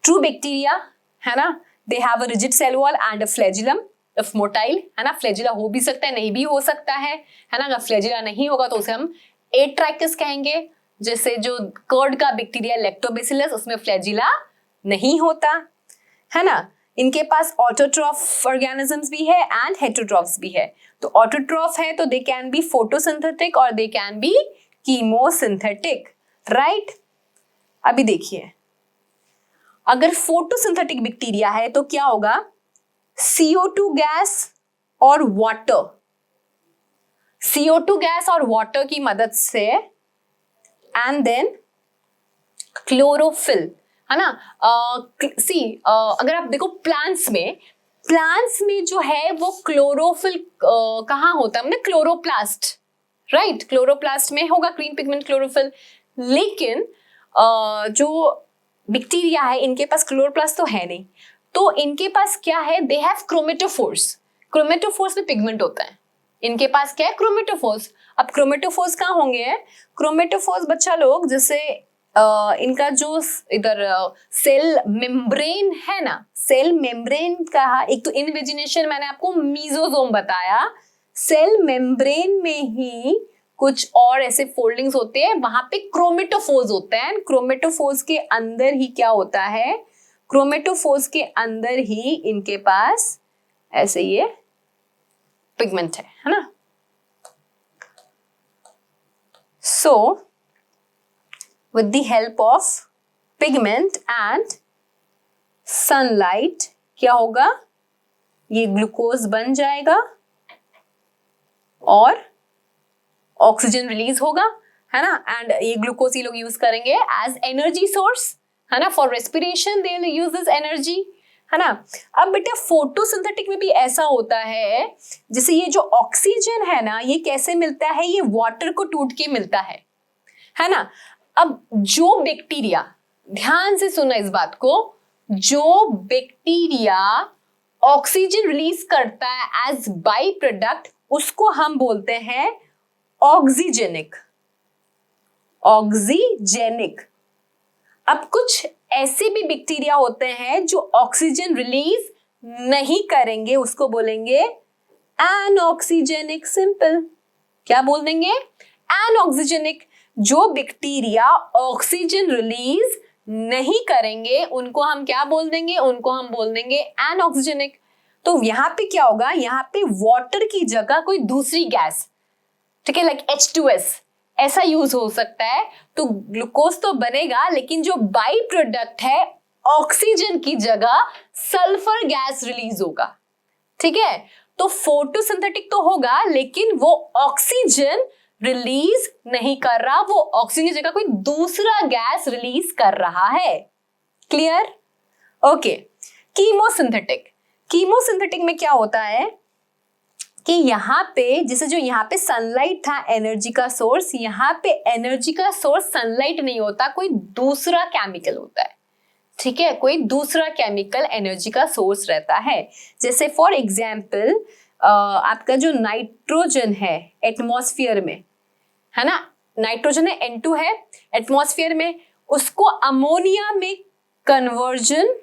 true bacteria है ना, they have a rigid cell wall and a flagellum if motile, है ना, फ्लैजिला हो भी सकता है नहीं भी हो सकता है ना। अगर फ्लैजिला नहीं होगा तो उसे हम एट्राइकस कहेंगे। जैसे जो कर्ड का बैक्टीरिया लैक्टोबैसिलस, उसमें फ्लैजिला नहीं होता, है ना। इनके पास ऑटोट्रॉफ ऑर्गेनिजम्स भी है एंड हेटेरोट्रॉफ्स भी है। तो ऑटोट्रॉफ है तो दे कैन बी फोटोसिंथेटिक और they can be chemosynthetic, right. अभी देखिए, अगर फोटोसिंथेटिक बैक्टीरिया है तो क्या होगा, CO2 गैस और वाटर, CO2 गैस और वाटर की मदद से एंड देन क्लोरोफिल, है ना। अगर आप देखो प्लांट्स में जो है वो क्लोरोफिल कहाँ होता है, मतलब क्लोरोप्लास्ट, राइट, क्लोरोप्लास्ट में होगा ग्रीन पिगमेंट क्लोरोफिल। लेकिन जो बैक्टीरिया है इनके पास क्लोरोप्लास्ट तो है नहीं, तो इनके पास क्या है, दे हैव क्रोमेटोफोर्स। क्रोमेटोफोर्स में पिगमेंट होता है, इनके पास क्या है, क्रोमेटोफोर्स। अब क्रोमेटोफोर्स कहाँ होंगे, क्रोमेटोफोर्स बच्चा लोग, जैसे इनका जो इधर सेल मेम्ब्रेन है ना, सेल मेम्ब्रेन का एक तो इनवेजिनेशन मैंने आपको मीजोजोम बताया, सेल मेम्ब्रेन में ही कुछ और ऐसे फोल्डिंग्स होते हैं, वहां पे क्रोमेटोफोर्स होते हैं। क्रोमेटोफोर्स के अंदर ही क्या होता है, क्रोमेटोफोर्स के अंदर ही इनके पास ऐसे ये पिगमेंट है ना। सो with the help of pigment and sunlight क्या होगा, ये ग्लूकोज बन जाएगा और ऑक्सीजन रिलीज होगा, है ना। एंड ये ग्लूकोज ये लोग यूज करेंगे एज एनर्जी सोर्स, है ना, for respiration they will use this energy, है ना। अब बेटा फोटोसिंथेटिक में भी ऐसा होता है, जैसे ये जो ऑक्सीजन है ना, ये कैसे मिलता है, ये वाटर को टूट के मिलता है ना। अब जो बैक्टीरिया, ध्यान से सुना इस बात को, जो बैक्टीरिया ऑक्सीजन रिलीज करता है एज बाई प्रोडक्ट, उसको हम बोलते हैं ऑक्सीजेनिक। ऑक्सीजेनिक। अब कुछ ऐसे भी बैक्टीरिया होते हैं जो ऑक्सीजन रिलीज नहीं करेंगे, उसको बोलेंगे एनऑक्सीजेनिक। सिंपल, क्या बोल देंगे, एनऑक्सीजेनिक। जो बैक्टीरिया ऑक्सीजन रिलीज नहीं करेंगे उनको हम क्या बोल देंगे, उनको हम बोल देंगे एनऑक्सीजेनिक। तो यहां पे क्या होगा, यहां पे वाटर की जगह कोई दूसरी गैस, ठीक है, लाइक H2S ऐसा यूज हो सकता है, तो ग्लूकोज तो बनेगा लेकिन जो बाई प्रोडक्ट है ऑक्सीजन की जगह सल्फर गैस रिलीज होगा, ठीक है। तो फोटोसिंथेटिक तो होगा लेकिन वो ऑक्सीजन रिलीज नहीं कर रहा, वो ऑक्सीजन की जगह कोई दूसरा गैस रिलीज कर रहा है। Clear, okay. कीमोसिंथेटिक, कीमोसिंथेटिक में क्या होता है कि यहाँ पे जैसे जो यहाँ पे सनलाइट था एनर्जी का सोर्स, यहाँ पे एनर्जी का सोर्स सनलाइट नहीं होता, कोई दूसरा केमिकल होता है, ठीक है, कोई दूसरा केमिकल एनर्जी का सोर्स रहता है। जैसे फॉर एग्जाम्पल आपका जो नाइट्रोजन है एटमॉस्फेयर में, है ना, नाइट्रोजन है N2 है एटमॉस्फेयर में, उसको अमोनिया में कन्वर्जन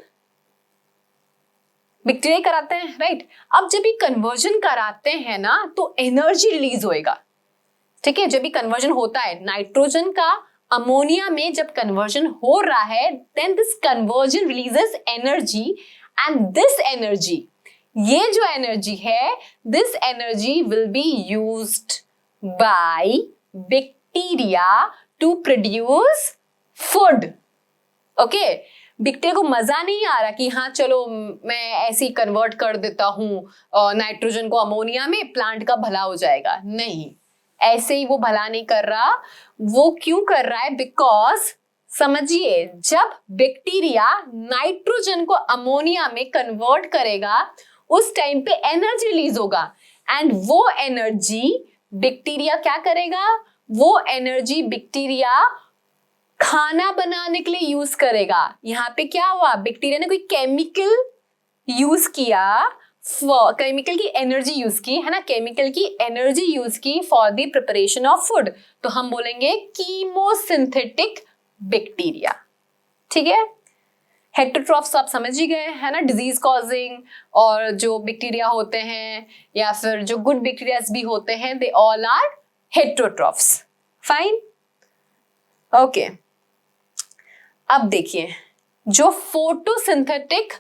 बैक्टीरिया कराते हैं, राइट। अब जब ये कन्वर्जन कराते हैं ना तो एनर्जी रिलीज होएगा, ठीक है। जब भी कन्वर्जन होता है नाइट्रोजन का अमोनिया में, जब कन्वर्जन हो रहा है, then this conversion releases energy and this energy, ये जो एनर्जी है, this energy will be used by bacteria to produce food. Okay, bacteria को मजा नहीं आ रहा कि हाँ चलो मैं ऐसे ही कन्वर्ट कर देता हूँ नाइट्रोजन को अमोनिया में, प्लांट का भला हो जाएगा, नहीं, ऐसे ही वो भला नहीं कर रहा। वो क्यों कर रहा है, बिकॉज समझिए, जब बैक्टीरिया नाइट्रोजन को अमोनिया में कन्वर्ट करेगा उस टाइम पे एनर्जी रिलीज होगा, एंड वो एनर्जी बैक्टीरिया क्या करेगा, वो एनर्जी बैक्टीरिया खाना बनाने के लिए यूज करेगा। यहाँ पे क्या हुआ, बैक्टीरिया ने कोई केमिकल यूज किया, केमिकल की एनर्जी यूज की, है ना, केमिकल की एनर्जी यूज की for the preparation of food, तो हम बोलेंगे कीमोसिंथेटिक बैक्टीरिया। ठीक है, हेटेरोट्रॉफ्स आप समझ ही गए, है ना, डिजीज कॉजिंग, और जो बैक्टीरिया होते हैं या फिर जो गुड बैक्टीरिया भी होते हैं, they all are heterotrophs. Fine, okay. अब देखिए, जो फोटोसिंथेटिक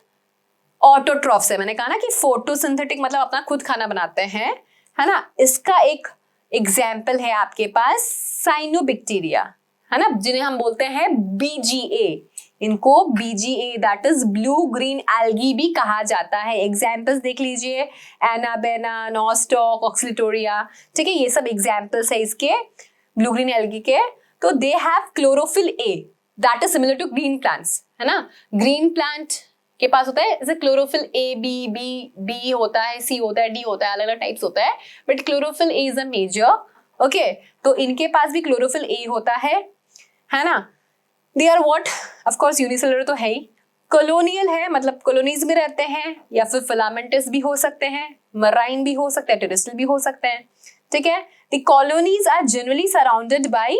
ऑटोट्रॉफ्स है, मैंने कहा ना कि फोटोसिंथेटिक मतलब अपना खुद खाना बनाते हैं, है ना, इसका एक एग्जाम्पल है आपके पास साइनोबैक्टीरिया, है ना, जिन्हें हम बोलते हैं BGA। इनको BGA that is blue green algae भी कहा जाता है। एग्जाम्पल्स देख लीजिए, एनाबेना, नॉस्टॉक, ऑक्सीलिटोरिया, ठीक है, ये सब एग्जाम्पल्स है इसके ब्लू ग्रीन एल्गी के। तो they have chlorophyll A that is similar to green plants, है ना, ग्रीन प्लांट के पास होता है जैसे क्लोरोफिल A, B होता है, C होता है, D होता है, अलग अलग टाइप्स होता है, but chlorophyll A is a major. Okay, तो इनके पास भी क्लोरोफिल A होता है ना। They are what, of course unicellular तो है ही, कॉलोनियल है, मतलब कॉलोनीज में रहते हैं, या फिर फिलामेंटस भी हो सकते हैं, मराइन भी हो सकते हैं, टेरेस्ट्रियल भी हो सकते हैं। ठीक है, the colonies are generally surrounded by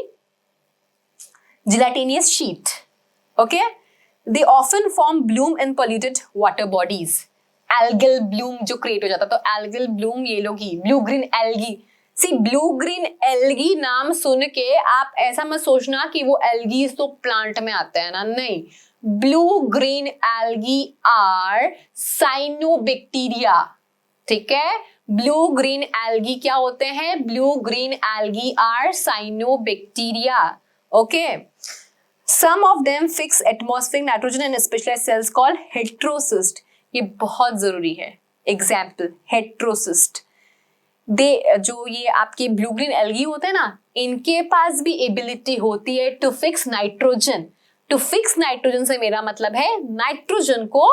gelatinous sheet. Okay, they often form bloom in polluted water bodies. Algal bloom जो create हो जाता, तो algal bloom ये लोग ही, blue green algae। See, blue green algae नाम सुन के आप ऐसा मत सोचना कि वो algae तो प्लांट में आते हैं ना, नहीं, blue green algae are cyanobacteria। ठीक है, blue green algae क्या होते हैं, blue green algae are cyanobacteria। Okay, some of them fix atmospheric nitrogen in specialized cells called heterocyst। ये बहुत जरूरी है। Example, heterocyst। जो ये आपके ब्लू ग्रीन एल्गी होते हैं ना, इनके पास भी एबिलिटी होती है to fix nitrogen. To fix nitrogen से मेरा मतलब है नाइट्रोजन को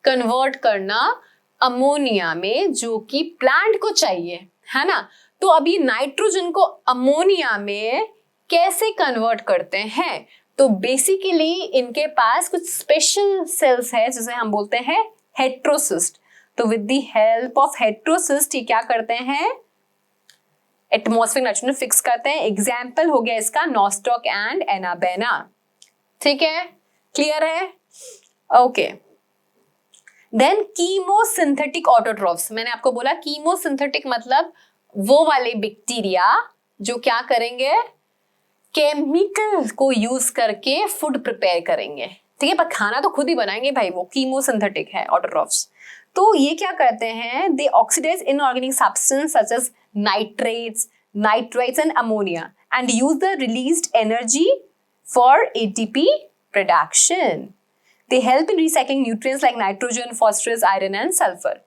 कन्वर्ट करना अमोनिया में, जो कि प्लांट को चाहिए, है ना। तो अभी नाइट्रोजन को अमोनिया में कैसे कन्वर्ट करते हैं, तो बेसिकली इनके पास कुछ स्पेशल सेल्स है जिसे हम बोलते हैं हेटेरोसिस्ट। तो with the help of heterocyst ये क्या करते हैं, एटमॉस्फेरिक नाइट्रोजन फिक्स करते हैं। एग्जाम्पल हो गया इसका नॉस्टॉक एंड एनाबेना। ठीक है, क्लियर है, ओके। देन कीमोसिंथेटिक ऑटोट्रॉफ्स, मैंने आपको बोला कीमोसिंथेटिक मतलब वो वाले बैक्टीरिया जो क्या करेंगे, केमिकल को यूज करके फूड प्रिपेयर करेंगे। ठीक है, पर खाना तो खुद ही बनाएंगे भाई, वो कीमोसिंथेटिक है ऑटोट्रॉफ्स। तो ये क्या करते हैं, they oxidise inorganic substance such as nitrates, nitrites and ammonia and use the released energy for ATP production. They help in recycling nutrients like nitrogen, phosphorus, iron and sulphur.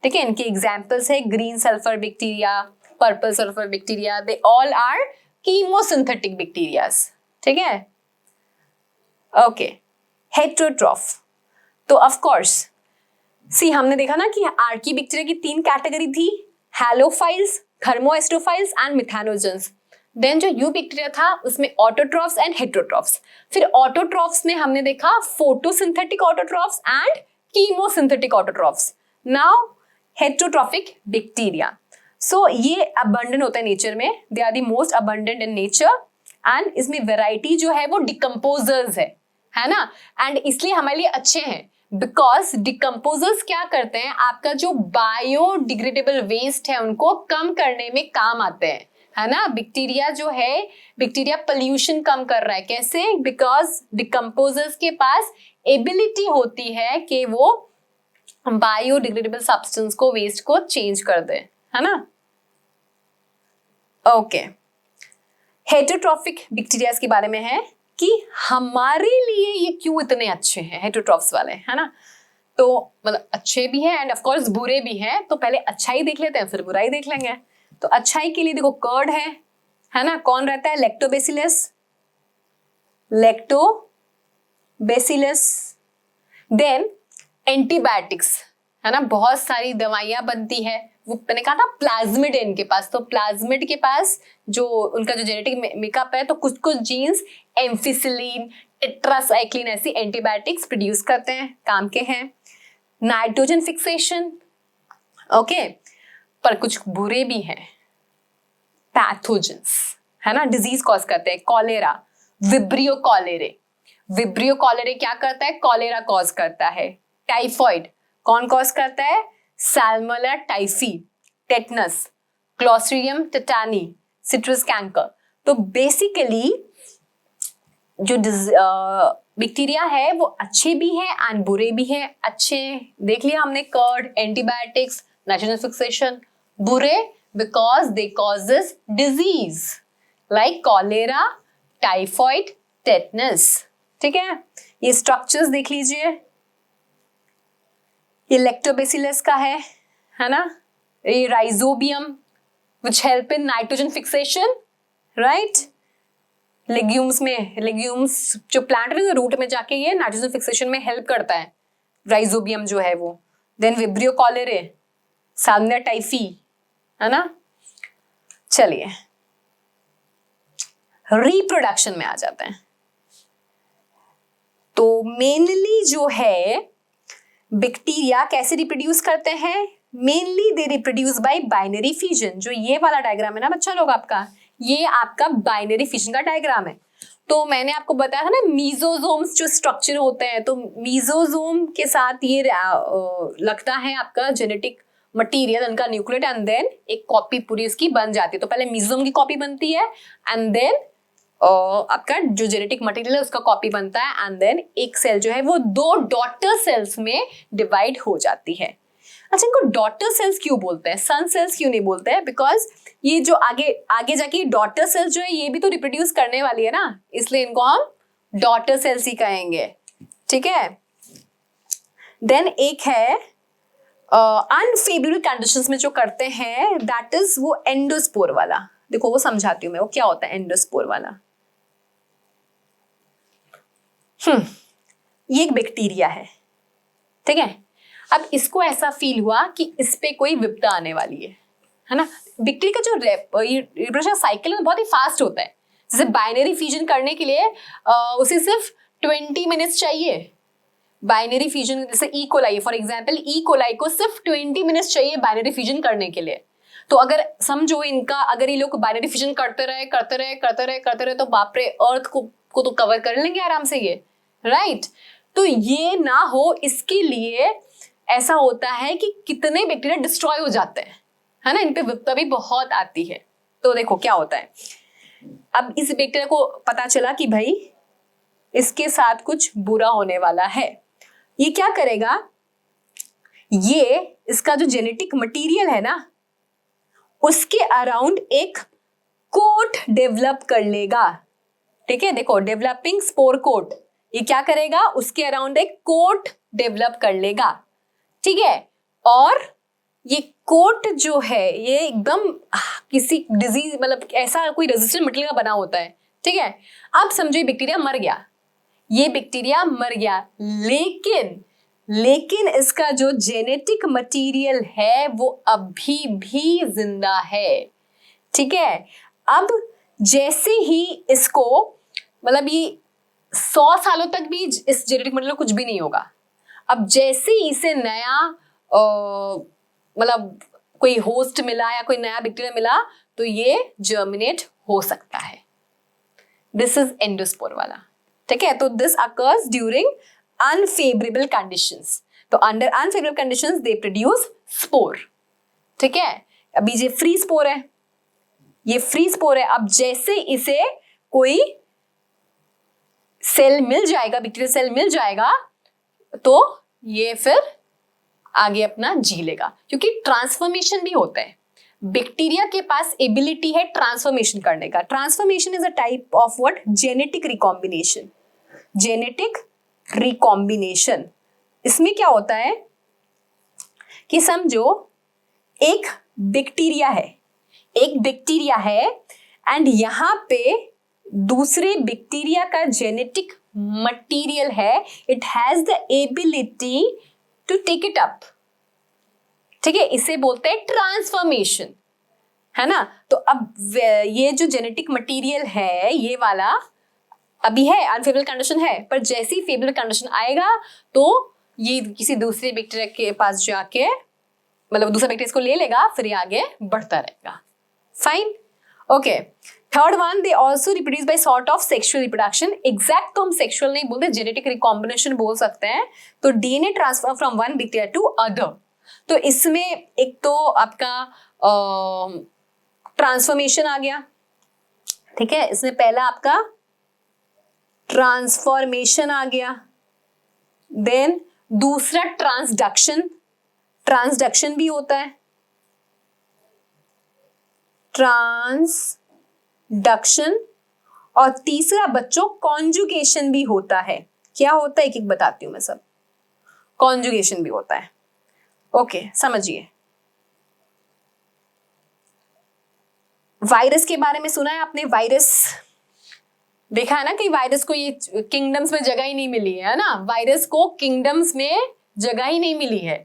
ठीक है, इनके examples है green sulphur bacteria, purple sulphur bacteria, they all are chemosynthetic bacterias. ठीक है, okay. Heterotroph, तो of course see हमने देखा ना कि आर्की बैक्टीरिया की 3 कैटेगरी थी, halophiles, thermoacidophiles and methanogens. Then जो यू बैक्टीरिया था उसमें ऑटोट्रॉफ्स एंड हेटेरोट्रॉफ्स। फिर ऑटोट्रॉफ्स में हमने देखा photosynthetic autotrophs and chemosynthetic autotrophs. Now heterotrophic bacteria, so ये अबंडेंट होता है नेचर में, they are the most abundant in nature, and इसमें वैरायटी जो है वो डिकम्पोजर्स है ना, एंड इसलिए हमारे लिए अच्छे हैं बिकॉज डिकम्पोजर्स क्या करते हैं, आपका जो बायोडिग्रेडेबल वेस्ट है उनको कम करने में काम आते हैं, है ना। बैक्टीरिया जो है, बैक्टीरिया पोल्यूशन कम कर रहा है, कैसे, बिकॉज डिकम्पोजर्स के पास एबिलिटी होती है कि वो बायोडिग्रेडेबल सब्सटेंस को, वेस्ट को चेंज कर दे, है ना। ओके, हेटेरोट्रॉफिक बैक्टीरियाज के बारे में है कि हमारे लिए ये क्यों इतने अच्छे हैं हेटेरोट्रॉफ्स वाले, है ना। तो मतलब अच्छे भी हैं एंड ऑफ कोर्स बुरे भी हैं, तो पहले अच्छाई देख लेते हैं फिर बुराई देख लेंगे। तो अच्छाई के लिए देखो कर्ड है ना, कौन रहता है, लैक्टोबैसिलस। लैक्टोबैसिलस। देन एंटीबायोटिक्स, है ना, बहुत सारी दवाइयां बनती है। वो मैंने कहा था प्लाज्मिड है इनके पास, तो प्लाज्मिड के पास जो उनका जो जेनेटिक मेकअप है, तो कुछ कुछ जीन्स एम्फिसिलिन, टेट्रासाइक्लिन ऐसी एंटीबायोटिक्स प्रोड्यूस करते हैं, काम के हैं। नाइट्रोजन फिक्सेशन, ओके, पर कुछ बुरे भी हैं, पैथोजेंस, है ना, डिजीज कॉज करते हैं। कॉलेरा, विब्रियो कॉलेरे, विब्रियो कॉलेरे क्या करता है, कॉलेरा कॉज करता है। टाइफॉइड कौन कॉज करता है, Salmonella typhi, tetanus, Clostridium tetani, citrus canker. तो बेसिकली जो बैक्टीरिया है वो अच्छे भी है एंड बुरे भी है। अच्छे देख लिया हमने, कर्ड, एंटीबायोटिक्स, नाइट्रोजन फिक्सेशन। बुरे because they causes disease like cholera, typhoid, tetanus. ठीक है, ये स्ट्रक्चर्स देख लीजिए, ये लैक्टोबैसिलस का है ना, ये rhizobium which help in nitrogen fixation, right. Legumes में, लेग्यूम्स जो प्लांट है रूट में जाके ये नाइट्रोजन फिक्सेशन में हेल्प करता है, राइजोबियम जो है वो। Then Vibrio cholerae, Salmonella typhi, है ना। चलिए रिप्रोडक्शन में आ जाते हैं। तो मेनली जो है बैक्टीरिया कैसे रिप्रोड्यूस करते हैं, mainly they reproduce by binary fusion. जो ये वाला डायग्राम है ना बच्चा लोग आपका, ये आपका बाइनरी फ्यूजन का डायग्राम है। तो मैंने आपको बताया था ना मीजोजोम्स जो स्ट्रक्चर होते हैं, तो मीजोजोम के साथ ये लगता है आपका जेनेटिक मटेरियल, उनका न्यूक्लियट, एंड देन एक कॉपी पूरी उसकी बन जाती है। तो पहले मीजोजोम की कॉपी बनती है एंड देन आपका जो जेनेटिक मटेरियल है उसका कॉपी बनता है, एंड देन एक सेल जो है वो दो डॉटर सेल्स में डिवाइड हो जाती है। अच्छा, इनको डॉटर सेल्स क्यों बोलते हैं, सन सेल्स क्यों नहीं बोलते हैं, बिकॉज ये जो आगे जाके डॉटर सेल्स जो है ये भी तो रिप्रोड्यूस करने वाली है ना, इसलिए इनको हम डॉटर सेल्स ही कहेंगे। ठीक है, देन एक है अनफेवरेबल कंडीशंस में जो करते हैं, दैट इज वो एंडोस्पोर वाला। देखो वो समझाती हूँ मैं, वो क्या होता है एंडोस्पोर वाला। ये एक बैक्टीरिया है, ठीक है। अब इसको ऐसा फील हुआ कि इस पे कोई विपदा आने वाली है ना। बैक्टीरिया का जो रिप्रोडक्शन साइकिल है बहुत ही फास्ट होता है। जैसे बाइनरी फ्यूजन करने के लिए उसे सिर्फ 20 मिनट्स चाहिए। बाइनरी फ्यूजन जैसे E coli for example, E coli को सिर्फ 20 मिनट्स चाहिए बाइनरी फ्यूजन करने के लिए। तो अगर समझो इनका, अगर ये लोग बाइनरी फ्यूजन करते रहे तो बाप रे, अर्थ को तो कवर कर लेंगे आराम से ये, राइट। तो ये ना हो इसके लिए ऐसा होता है कि कितने बैक्टीरिया डिस्ट्रॉय हो जाते हैं, है ना, इन पे विपदा भी बहुत आती है। तो देखो क्या होता है, अब इस बैक्टीरिया को पता चला कि भाई इसके साथ कुछ बुरा होने वाला है। ये क्या करेगा, ये इसका जो जेनेटिक मटेरियल है ना उसके अराउंड एक कोट डेवलप कर लेगा। ठीक है, देखो डेवलपिंग स्पोर कोट, ये क्या करेगा, उसके अराउंड एक कोट डेवलप कर लेगा। ठीक है, और ये कोट जो है ये एकदम किसी डिजीज मतलब ऐसा कोई रेजिस्टेंट मटेरियल का बना होता है। ठीक है, अब समझो ये बैक्टीरिया मर गया, ये बैक्टीरिया मर गया, लेकिन इसका जो जेनेटिक मटेरियल है वो अभी भी जिंदा है। ठीक है, अब जैसे ही इसको मतलब ये 100 सालों तक भी इस जेनेटिक मटेरियल कुछ भी नहीं होगा। अब जैसे ही इसे नया मतलब कोई होस्ट मिला या कोई नया बैक्टीरिया मिला तो ये जर्मिनेट हो सकता है। दिस इज एंडोस्पोर वाला। ठीक है, तो this occurs during unfavourable conditions. तो under unfavourable conditions they produce spore. ठीक है, अभी ये फ्री स्पोर है, ये फ्री स्पोर है। अब जैसे इसे कोई सेल मिल जाएगा, बैक्टीरिया सेल मिल जाएगा, तो ये फिर आगे अपना जी लेगा, क्योंकि ट्रांसफॉर्मेशन भी होता है। बैक्टीरिया के पास एबिलिटी है ट्रांसफॉर्मेशन करने का। Transformation is a type of what, genetic recombination. Genetic recombination, इसमें क्या होता है कि समझो एक बैक्टीरिया है एंड यहां पे दूसरे बैक्टीरिया का जेनेटिक मटेरियल है, it has the ability to take it up, ठीक है, इसे बोलते हैं ट्रांसफॉर्मेशन, है ना। तो अब ये जो जेनेटिक मटेरियल है ये वाला अभी है अनफेवरेबल कंडीशन है, पर जैसी फेवरेबल कंडीशन आएगा तो ये किसी दूसरे बैक्टीरिया के पास जाके, मतलब दूसरा बैक्टीरिया इसको ले लेगा, फिर ये आगे बढ़ता रहेगा। Fine, okay. Third one, they also reproduce by sort of sexual reproduction. Exact तो हम सेक्सुअल नहीं बोलते, जेनेटिक रिकॉम्बिनेशन बोल सकते हैं। तो DNA transfer from one bacteria to other, तो इसमें एक तो आपका ट्रांसफॉर्मेशन आ गया, ठीक है, इसमें पहला आपका ट्रांसफॉर्मेशन आ गया, देन दूसरा ट्रांसडक्शन, ट्रांसडक्शन भी होता है, ट्रांसडक्शन, और तीसरा बच्चों कॉन्जुगेशन भी होता है। क्या होता है एक एक बताती हूं मैं सब। कॉन्जुगेशन भी होता है, ओके, समझिए। वायरस के बारे में सुना है आपने? वायरस देखा है ना कि वायरस को ये किंगडम्स में जगह ही नहीं मिली है ना, वायरस को किंगडम्स में जगह ही नहीं मिली है,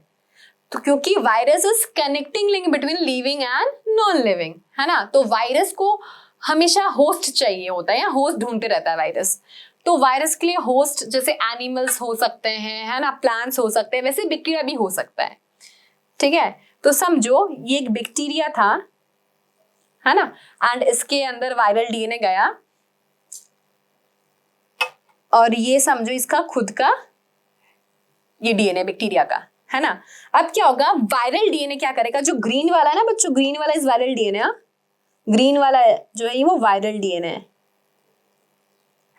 तो क्योंकि virus is connecting link between living and non living, है ना। तो वायरस को हमेशा होस्ट चाहिए होता है, या होस्ट ढूंढते रहता है वायरस। तो वायरस के लिए होस्ट जैसे एनिमल्स हो सकते हैं, है ना, प्लांट्स हो सकते हैं, वैसे बैक्टीरिया भी हो सकता है, ठीक है। तो समझो ये एक बैक्टीरिया था, है ना, एंड इसके अंदर वायरल डीएनए गया, और ये समझो इसका खुद का ये डीएनए बैक्टीरिया का, है ना। अब क्या होगा, वायरल डीएनए क्या करेगा, जो ग्रीन वाला है ना बच्चों, ग्रीन वाला इज वायरल डीएनए, ग्रीन वाला जो है वो वायरल डीएनए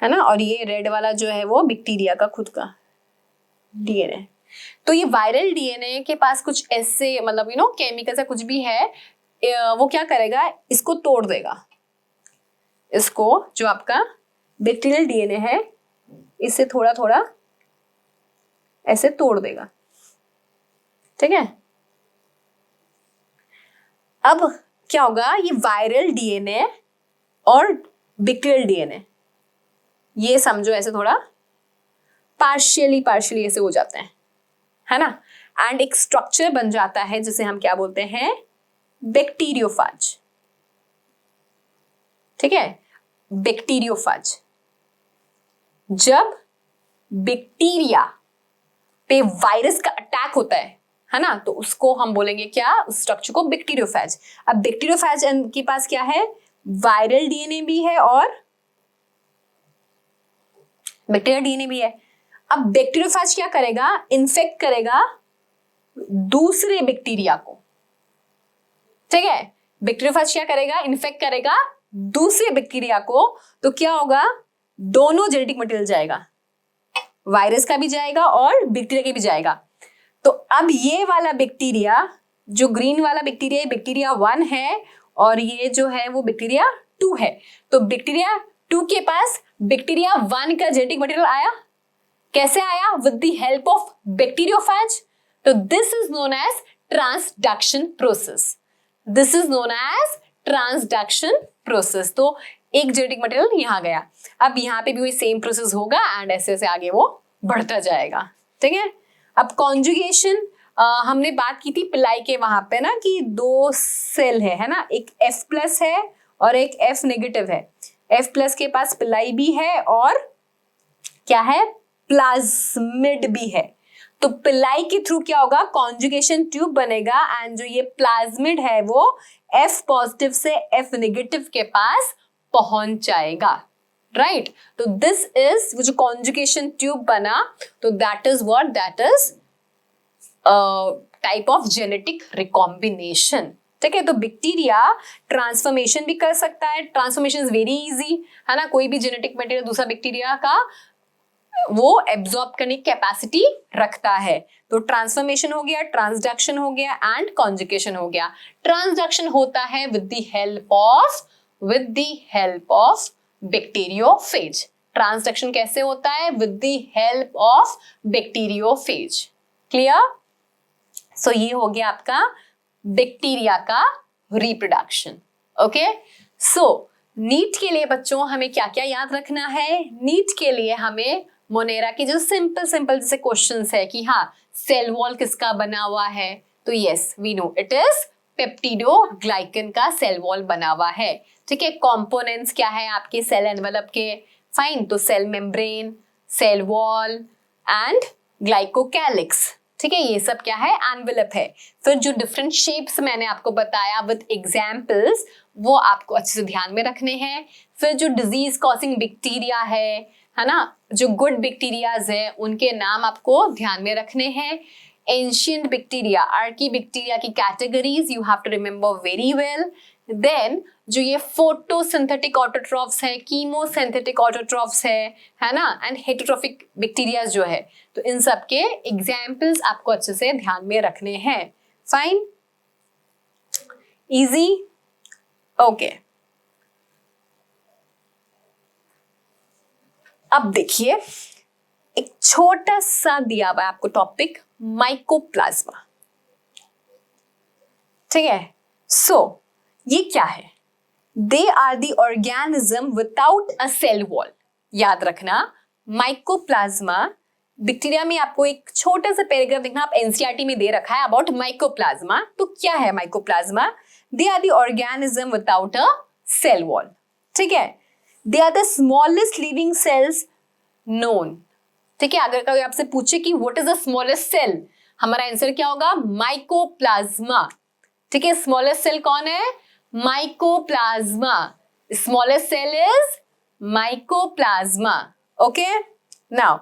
है ना, और ये रेड वाला जो है वो बैक्टीरिया का खुद का डीएनए। तो ये वायरल डीएनए के पास कुछ ऐसे मतलब केमिकल से कुछ भी है, वो क्या करेगा, इसको तोड़ देगा, इसको जो आपका बैक्टीरियल डीएनए है इससे थोड़ा थोड़ा ऐसे तोड़ देगा, ठीक है। अब क्या होगा, ये वायरल डीएनए और बैक्टीरियल डीएनए ये समझो ऐसे थोड़ा पार्शियली ऐसे हो जाते हैं, है ना, एंड एक स्ट्रक्चर बन जाता है जिसे हम क्या बोलते हैं, बैक्टीरियोफाज, ठीक है, बैक्टीरियोफाज। जब बैक्टीरिया पे वायरस का अटैक होता है ना, तो उसको हम बोलेंगे क्या, उस स्ट्रक्चर को बैक्टीरियोफेज। अब बैक्टीरियोफेज के पास क्या है, वायरल डीएनए भी है और बैक्टीरियल डीएनए भी है। अब बैक्टीरियोफेज क्या करेगा, इन्फेक्ट करेगा दूसरे बैक्टीरिया को, ठीक है। बैक्टीरियोफेज क्या करेगा, इन्फेक्ट करेगा दूसरे बैक्टीरिया को, तो क्या होगा, दोनों जेनेटिक मटेरियल जाएगा, वायरस का भी जाएगा और बैक्टीरिया के भी जाएगा। तो अब ये वाला बैक्टीरिया, जो ग्रीन वाला बैक्टीरिया, बैक्टीरिया 1 है, और ये जो है वो बैक्टीरिया 2 है। तो बैक्टीरिया 2 के पास बैक्टीरिया 1 का जेनेटिक मटेरियल आया, कैसे आया, with the help of bacteriophage. तो this is known as transduction process, this is known as transduction process. तो एक जेनेटिक मटेरियल यहाँ गया, अब यहाँ पे भी वही सेम प्रोसेस होगा एंड ऐसे ऐसे आगे वो बढ़ता जाएगा, ठीक है। अब कॉन्जुगेशन, हमने बात की थी पिलाई के वहां पे ना कि 2 सेल है ना, एक F+ है और एक F नेगेटिव है। F+ के पास पिलाई भी है और क्या है, प्लाज्मिड भी है। तो पिलाई के थ्रू क्या होगा, कॉन्जुगेशन ट्यूब बनेगा, एंड जो ये प्लाज्मिड है वो F+ से F नेगेटिव के पास पहुंच जाएगा, राइट। तो दिस इज जो कॉन्जुगेशन ट्यूब बना, तो that is what, that is type of genetic recombination, ठीक है। तो बैक्टीरिया ट्रांसफॉर्मेशन भी कर सकता है, ट्रांसफॉर्मेशन इज वेरी इजी, है ना। कोई भी जेनेटिक मटेरियल दूसरा बैक्टीरिया का वो एब्जॉर्ब करने की कैपेसिटी रखता है। तो ट्रांसफॉर्मेशन हो गया, ट्रांसडक्शन हो गया एंड कॉन्जुगेशन हो गया। ट्रांसडक्शन होता है with the help of bacteriophage. Transduction कैसे होता है, with the help of bacteriophage, clear. So ये हो गया आपका बैक्टीरिया का रिप्रोडक्शन, ओके। सो नीट के लिए बच्चों हमें क्या क्या याद रखना है? नीट के लिए हमें मोनेरा की जो सिंपल सिंपल जैसे क्वेश्चंस है कि हाँ सेल वॉल किसका बना हुआ है, तो yes we know it is peptidoglycan का सेल वॉल बना हुआ है। ठीक है, कंपोनेंट्स क्या है आपके सेल एनवेलप के? फाइन, तो cell membrane, cell wall and glycocalyx. ठीक है, ये सब क्या है? एनवेलप है। फिर जो डिफरेंट शेप्स मैंने आपको बताया विद एग्जाम्पल्स वो आपको अच्छे से ध्यान में रखने हैं। फिर जो डिजीज कॉजिंग बैक्टीरिया है ना, जो गुड बैक्टीरियाज है उनके नाम आपको ध्यान में रखने हैं। एंशिएंट बैक्टीरिया, आर्की बैक्टीरिया की categories you have to remember very well. Then जो ये फोटोसिंथेटिक ऑटोट्रॉफ्स है, कीमोसिंथेटिक ऑटोट्रॉफ्स है ना, एंड हेटेरोट्रॉफिक बैक्टीरिया जो है, तो इन सब के एग्जाम्पल्स आपको अच्छे से ध्यान में रखने हैं। Fine, easy, okay. अब देखिए एक छोटा सा दिया हुआ है आपको टॉपिक, माइकोप्लाज्मा। ठीक है, सो ये क्या है? They are the organism without a cell wall. याद रखना, माइकोप्लाज्मा बैक्टीरिया में आपको एक छोटा सा पैराग्राफ देखना, आप एनसीईआरटी में दे रखा है अबाउट माइकोप्लाज्मा। तो क्या है mycoplasma? They are the organism without a cell wall. ठीक है, they are the smallest living cells known. ठीक है, अगर कोई आपसे पूछे कि what is the smallest cell, हमारा आंसर क्या होगा? माइकोप्लाज्मा। ठीक है, स्मॉलेस्ट सेल कौन है? Mycoplasma. Smallest cell is mycoplasma. Okay, now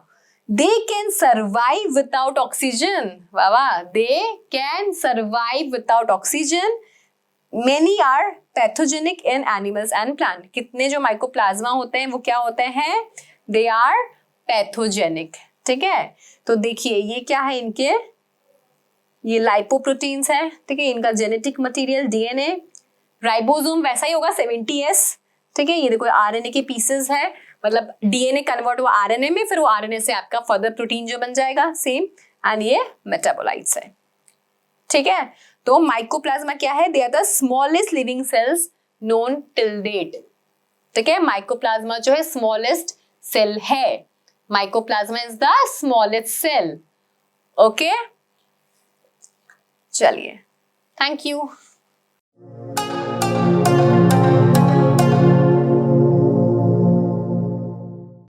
they can survive without oxygen. वाह वाह, they can survive without oxygen. Many are pathogenic in animals and plant. कितने जो माइकोप्लाज्मा होते हैं वो क्या होते हैं? They are pathogenic. ठीक है, तो देखिए ये क्या है इनके, ये लाइपोप्रोटीन्स है। ठीक है, इनका जेनेटिक मटेरियल डीएनए, राइबोसोम वैसा ही होगा 70S। ठीक है, ये देखो आरएनए के पीसेस है, मतलब डीएनए कन्वर्ट हुआ आरएनए में, फिर वो आरएनए से आपका फर्दर प्रोटीन जो बन जाएगा सेम, एंड ये मेटाबोलाइट्स है। ठीक है, तो माइकोप्लाज्मा क्या है? They are the smallest living cells known till date. ठीक है, माइकोप्लाज्मा जो है स्मॉलेस्ट सेल है। Mycoplasma is the smallest cell. Okay, चलिए, थैंक यू।